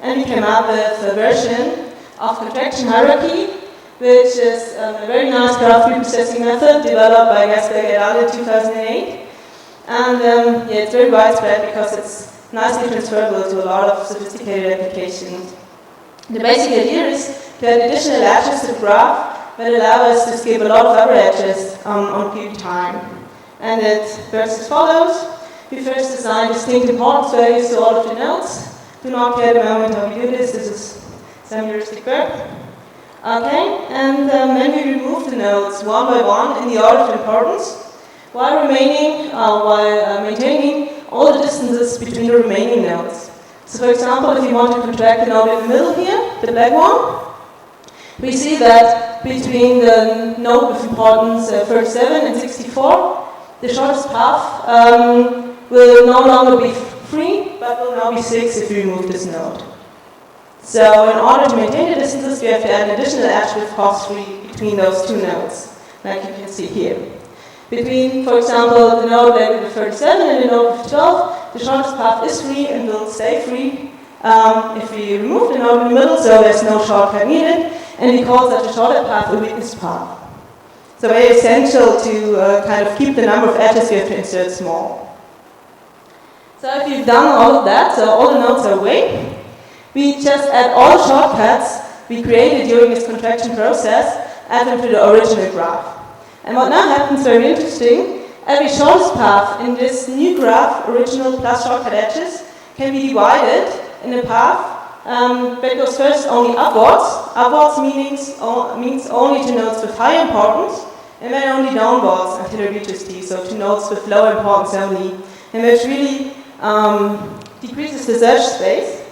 And we came up with a version of contraction hierarchy, which is a very nice graph preprocessing method developed by Gasberg et al. In 2008. And yeah, it's very widespread because it's nicely transferable to a lot of sophisticated applications. The basic idea is to add additional edges to the graph that allow us to skip a lot of other edges on peak time. And it works as follows. We first assign distinct importance values to all of the nodes. Do not care the moment how we do this. This is some heuristic work. Okay, and then we remove the nodes one by one in the order of importance, while maintaining all the distances between the remaining nodes. So for example, if you want to contract the node in the middle here, the black one, we see that between the node with importance 37 and 64, the shortest path will no longer be 3, but will now be 6 if we remove this node. So in order to maintain the distances, we have to add an additional edge with cost 3 between those 2 nodes, like you can see here. Between, for example, the node labeled with 37 and the node with 12, the shortest path is 3 and will stay free if we remove the node in the middle, so there's no shortcut needed, and we call such a shorter path a witness path. So very essential to kind of keep the number of edges we have to insert small. So if you've done all of that, so all the nodes are away, we just add all the shortcuts we created during this contraction process, add them to the original graph. And what now happens, very interesting, every shortest path in this new graph, original plus shortcut edges, can be divided in a path that goes first only upwards. Upwards means only to nodes with high importance, and then only downwards until it reaches T, so to nodes with low importance only. And which really decreases the search space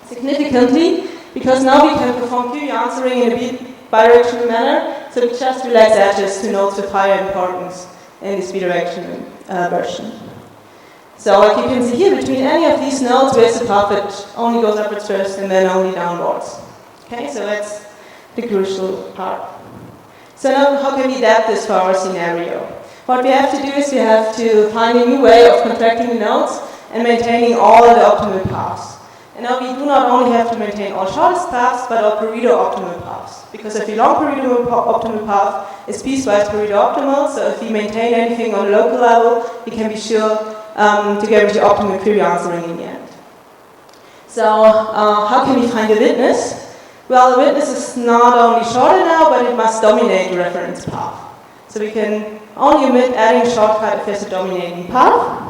significantly, because now we can perform query answering in a bidirectional manner, so we just relax edges to nodes with higher importance in this bidirectional version. So like you can see here, between any of these nodes, there's a path that only goes upwards first and then only downwards. Okay, so that's the crucial part. So now how can we adapt this for our scenario? What we have to do is we have to find a new way of contracting the nodes and maintaining all the optimal paths. And now we do not only have to maintain all shortest paths, but all Pareto optimal paths. Because every long Pareto optimal path is piecewise Pareto optimal, so if we maintain anything on a local level, we can be sure to guarantee optimal query answering in the end. So how can we find a witness? Well, the witness is not only shorter now, but it must dominate the reference path. So we can only omit adding a shortcut if there's a dominating path.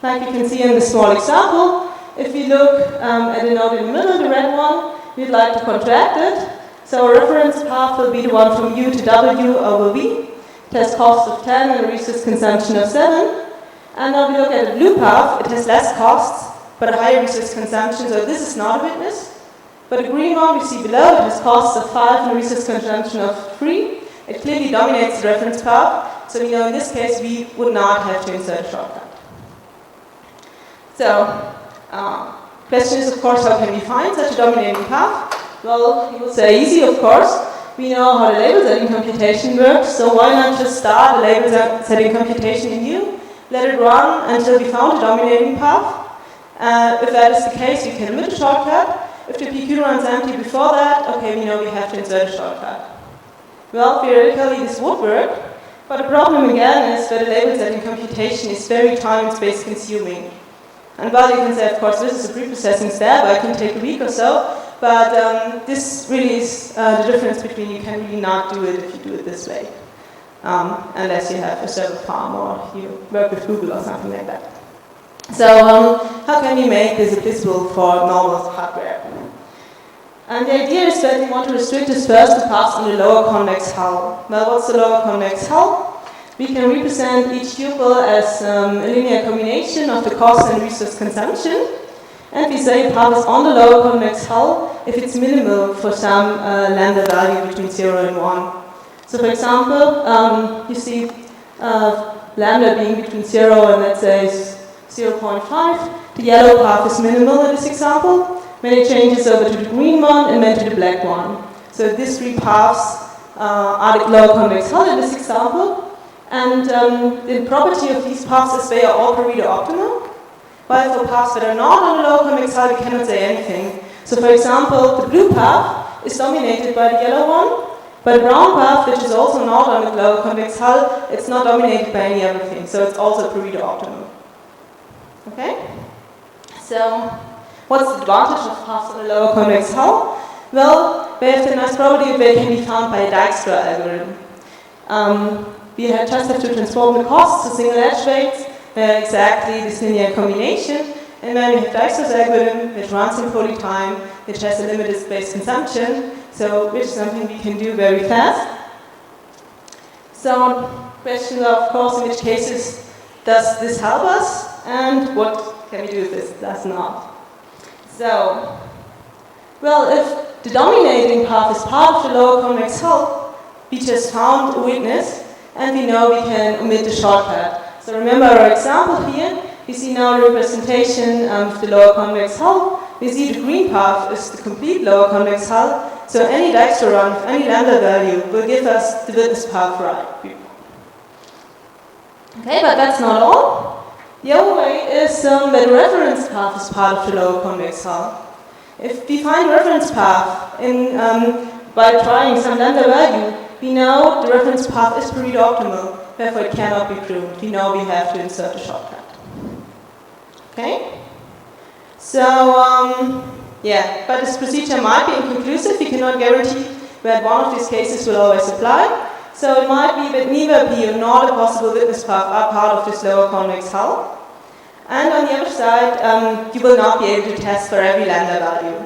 Like you can see in this small example, if we look at the node in the middle, the red one, we'd like to contract it. So a reference path will be the one from U to W over V. It has cost of 10 and a resource consumption of 7. And now we look at the blue path, it has less costs, but a higher resource consumption, so this is not a witness. But the green one we see below, it has costs of 5 and a resource consumption of 3. It clearly dominates the reference path, so we know in this case we would not have to insert a shortcut. So, question is of course, how can we find such a dominating path? Well, you will say easy, of course. We know how the label setting computation works, so why not just start the label setting computation in U, let it run until we found a dominating path. If that is the case, you can omit a shortcut. If the PQ runs empty before that, okay, we know we have to insert a shortcut. Well, theoretically this would work, but the problem again is that the label setting computation is very time and space consuming. And while you can say, of course, this is a pre-processing step, I can take a week or so, but this really is the difference between you can really not do it if you do it this way. Unless you have a server farm or you work with Google or something like that. So how can we make this visible for normal hardware? And the idea is that we want to restrict this first to paths on the lower convex hull. Well, what's the lower convex hull? We can represent each tuple as a linear combination of the cost and resource consumption. And we say a path is on the lower convex hull if it's minimal for some lambda value between 0 and 1. So for example, you see lambda being between 0 and let's say 0.5. The yellow path is minimal in this example. When it changes over to the green one and then to the black one. So these three paths are the lower convex hull in this example. And the property of these paths is they are all Pareto optimal. While for paths that are not on the lower convex hull, we cannot say anything. So for example, the blue path is dominated by the yellow one. But the brown path, which is also not on the lower convex hull, it's not dominated by any other thing. So it's also Pareto optimal. Okay? So what's the advantage of paths on the lower convex hull? Well, they have the nice property that they can be found by a Dijkstra algorithm. We just have to transform the costs to single edge weights, exactly this linear combination, and then we have Dijkstra's algorithm, which runs in poly time, which has a limited space consumption, so which is something we can do very fast. So, question of course, in which cases does this help us, and what can we do if this does not? So, well, if the dominating path is part of the lower convex hull, we just found a witness, and we know we can omit the shortcut. So remember our example here, we see now the representation of the lower convex hull. We see the green path is the complete lower convex hull, so any Dijkstra run of any lambda value will give us the witness path right. Okay, but that's not all. The other way is that the reference path is part of the lower convex hull. If we find a reference path by trying some lambda value, we know the reference path is Pareto optimal, therefore it cannot be proved. We know we have to insert a shortcut. Okay? So, yeah, but this procedure might be inconclusive. We cannot guarantee that one of these cases will always apply. So it might be that neither P nor the possible witness path are part of this lower convex hull. And on the other side, you will not be able to test for every lambda value.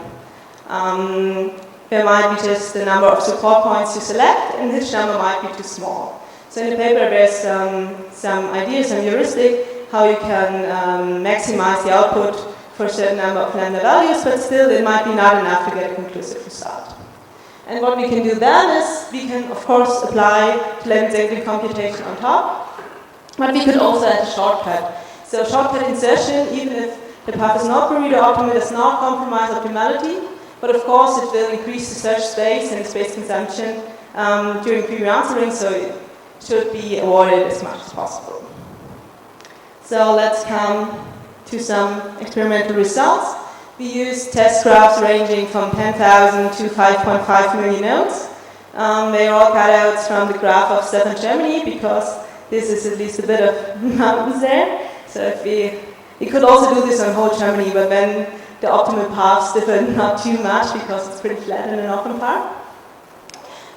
There might be just the number of support points you select, and which number might be too small. So in the paper there's some ideas, some heuristic, how you can maximize the output for a certain number of lambda values, but still it might be not enough to get a conclusive result. And what we can do then is, we can of course apply label setting computation on top, but we could also add a shortcut. So shortcut insertion, even if the path is not Pareto optimal, does not compromise optimality, but of course it will increase the search space and space consumption during query answering, so it should be avoided as much as possible. So let's come to some experimental results. We use test graphs ranging from 10,000 to 5.5 million nodes. They are all cutouts from the graph of southern Germany, because this is at least a bit of mountains there. So if we could also do this on whole Germany, but then the optimal paths differ not too much because it's pretty flat in the northern part.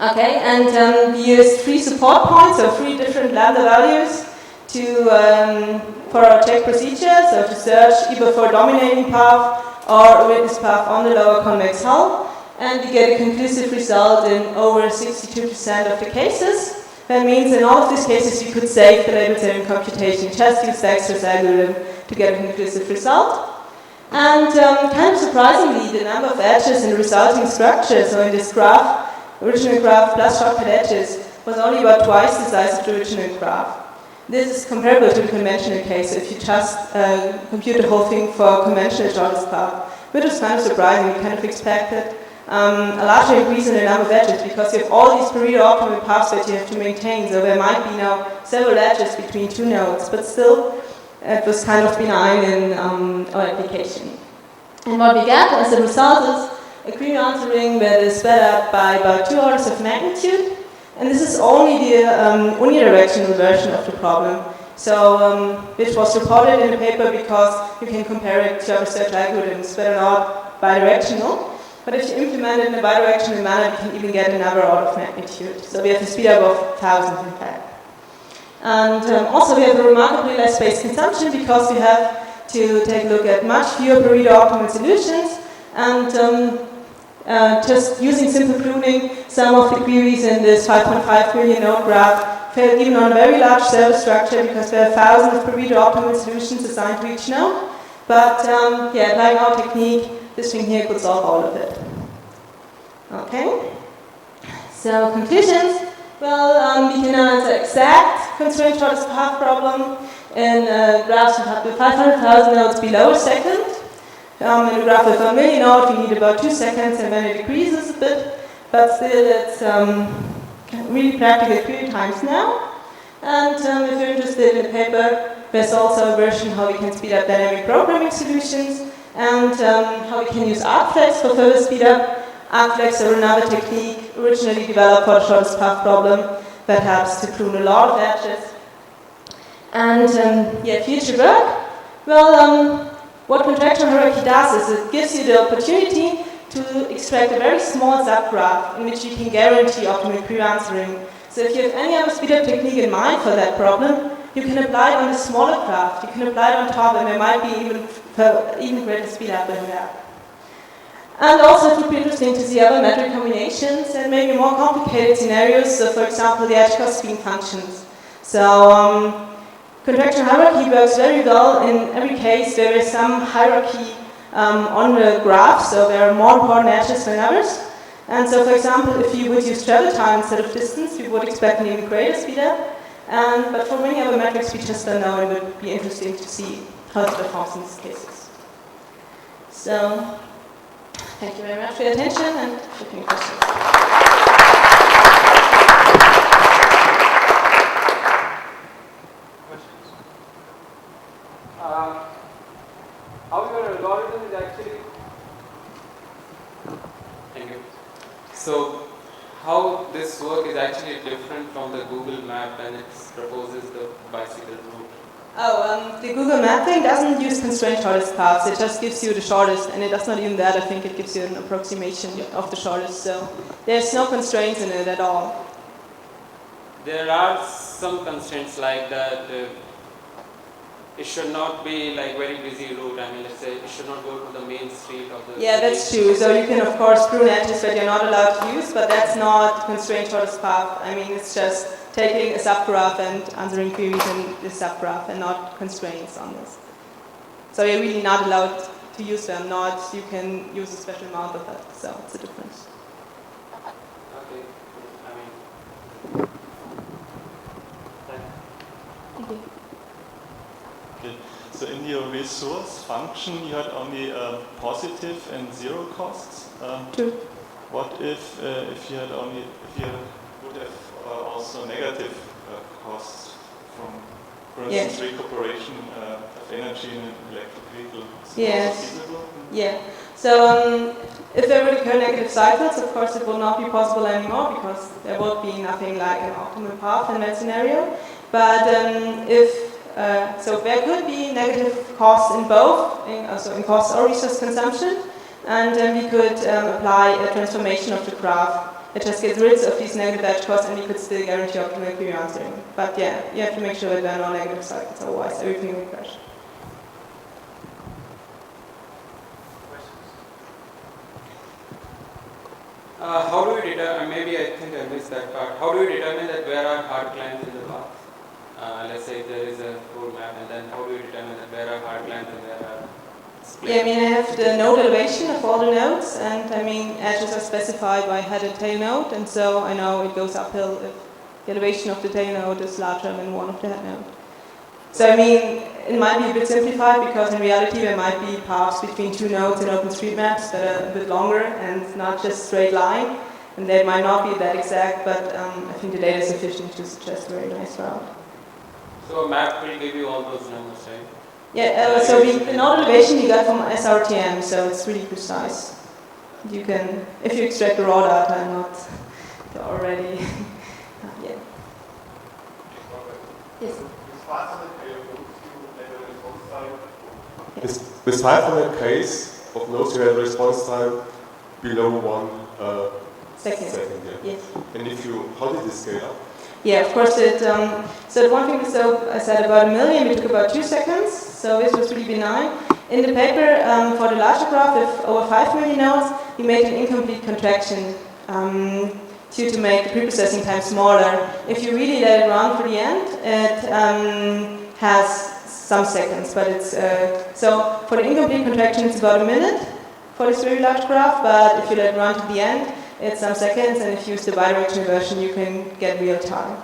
Okay, and we used 3 support points, so 3 different lambda values, for our check procedure, so to search either for a dominating path or a witness path on the lower convex hull, and we get a conclusive result in over 62% of the cases. That means in all of these cases you could save the label theory computation, just use Dexter's algorithm to get a conclusive result. And kind of surprisingly, the number of edges in the resulting structure, so in this graph, original graph plus shortcut edges, was only about twice the size of the original graph. This is comparable to the conventional case if you just compute the whole thing for conventional shortest path, which is kind of surprising. We kind of expected a larger increase in the number of edges because you have all these Pareto-optimal paths that you have to maintain, so there might be now several edges between two nodes, but still it was kind of benign in our application. And what we get as a result is a query answering that is sped up by about 2 orders of magnitude, and this is only the unidirectional version of the problem. So, which was reported in the paper because you can compare it to other search algorithms that are not bidirectional. But if you implement it in a bidirectional manner, you can even get another order of magnitude. So we have a speed up of thousands in fact. And also we have a remarkably less space consumption because we have to take a look at much fewer Pareto-optimal solutions, and just using simple pruning, some of the queries in this 5.5 million node graph fail even on a very large service structure because there are thousands of Pareto-optimal solutions assigned to each node. But yeah, applying our technique, this thing here could solve all of it. Okay, so conclusions. Well, we can answer exact constraint shortest path problem in graphs with up to 500,000 nodes below a second. In a graph with 1 million nodes, we need about 2 seconds, and then it decreases a bit. But still, it's really practical query times now. And if you're interested in the paper, there's also a version how we can speed up dynamic programming solutions, and how we can use argflex for further speed up. Argflex are another technique originally developed for the shortest path problem that helps to prune a lot of edges. And yeah, future work. Well, what contraction hierarchy does is it gives you the opportunity to extract a very small subgraph in which you can guarantee optimal query answering. So if you have any other speed up technique in mind for that problem, you can apply it on a smaller graph. You can apply it on top, and there might be even greater speed up than that. And also it would be interesting to see other metric combinations and maybe more complicated scenarios. So for example, the edge cost being functions. So contraction hierarchy works very well in every case where there is some hierarchy on the graph, so there are more important edges than others. And so for example, if you would use travel time instead of distance, we would expect an even greater speed up. But for many other metrics we just don't know, it would be interesting to see how it performs in these cases. So, thank you very much for your attention, and if any questions. How your algorithm is actually... Thank you. So, how this work is actually different from the Google map and it proposes the bicycle route? Oh, the Google map thing doesn't use constraint shortest paths. It just gives you the shortest, and it does not even that. I think it gives you an approximation of the shortest. So there's no constraints in it at all. There are some constraints like that. It should not be like very busy route. I mean, let's say it should not go to the main street of the... Yeah, that's true. So you can of course prune edges that you're not allowed to use, but that's not constraint shortest path. I mean, it's just taking a subgraph and answering queries in this subgraph and not constraints on this. So you're really not allowed to use them, not you can use a special amount of it. So it's a difference. Okay. I mean... Thank you. Okay. So in your resource function, you had only positive and zero costs. True. What if you had only would have also negative costs from, for instance, recuperation of energy in an electric vehicle? Yes. Yeah. So if there would occur negative cycles, of course it will not be possible anymore because there would be nothing like an optimal path in that scenario. But so there could be negative costs in both, also in cost or resource consumption, and we could apply a transformation of the graph It just gets rid of these negative batch costs, and we could still guarantee optimal query answering. But yeah, you have to make sure that there are no negative cycles, otherwise everything will crash. How do we determine, maybe I think I missed that part, how do we determine that where are hard climbs in the path? Let's say there is a whole map, and then how do we determine that where are hard climbs and where are split? Yeah, I mean, I have the node elevation of all the nodes, and I mean, edges are specified by head and tail node, and so I know it goes uphill if the elevation of the tail node is larger than one of the head node. So I mean, it might be a bit simplified because in reality there might be paths between two nodes in OpenStreetMaps that are a bit longer and not just straight line, and they might not be that exact, but I think the data is sufficient to suggest a very nice route. So a map will give you all those numbers, right? Yeah, so the node elevation you got from SRTM, so it's really precise. You can, if you extract the raw data and not the already, yeah. Yes. With 500 of nodes, you have a response time below 1 second. Yeah. Yes. And how did this scale up? Yeah, of course it, so the one thing, so I said about 1 million, we took about 2 seconds, so this was really benign. In the paper, for the larger graph with over 5 million nodes, we made an incomplete contraction to make the preprocessing time smaller. If you really let it run for the end, it has some seconds, but it's, so for the incomplete contraction it's about 1 minute for this very large graph, but if you let it run to the end, it's some seconds, and if you use the bidirectional version, you can get real time.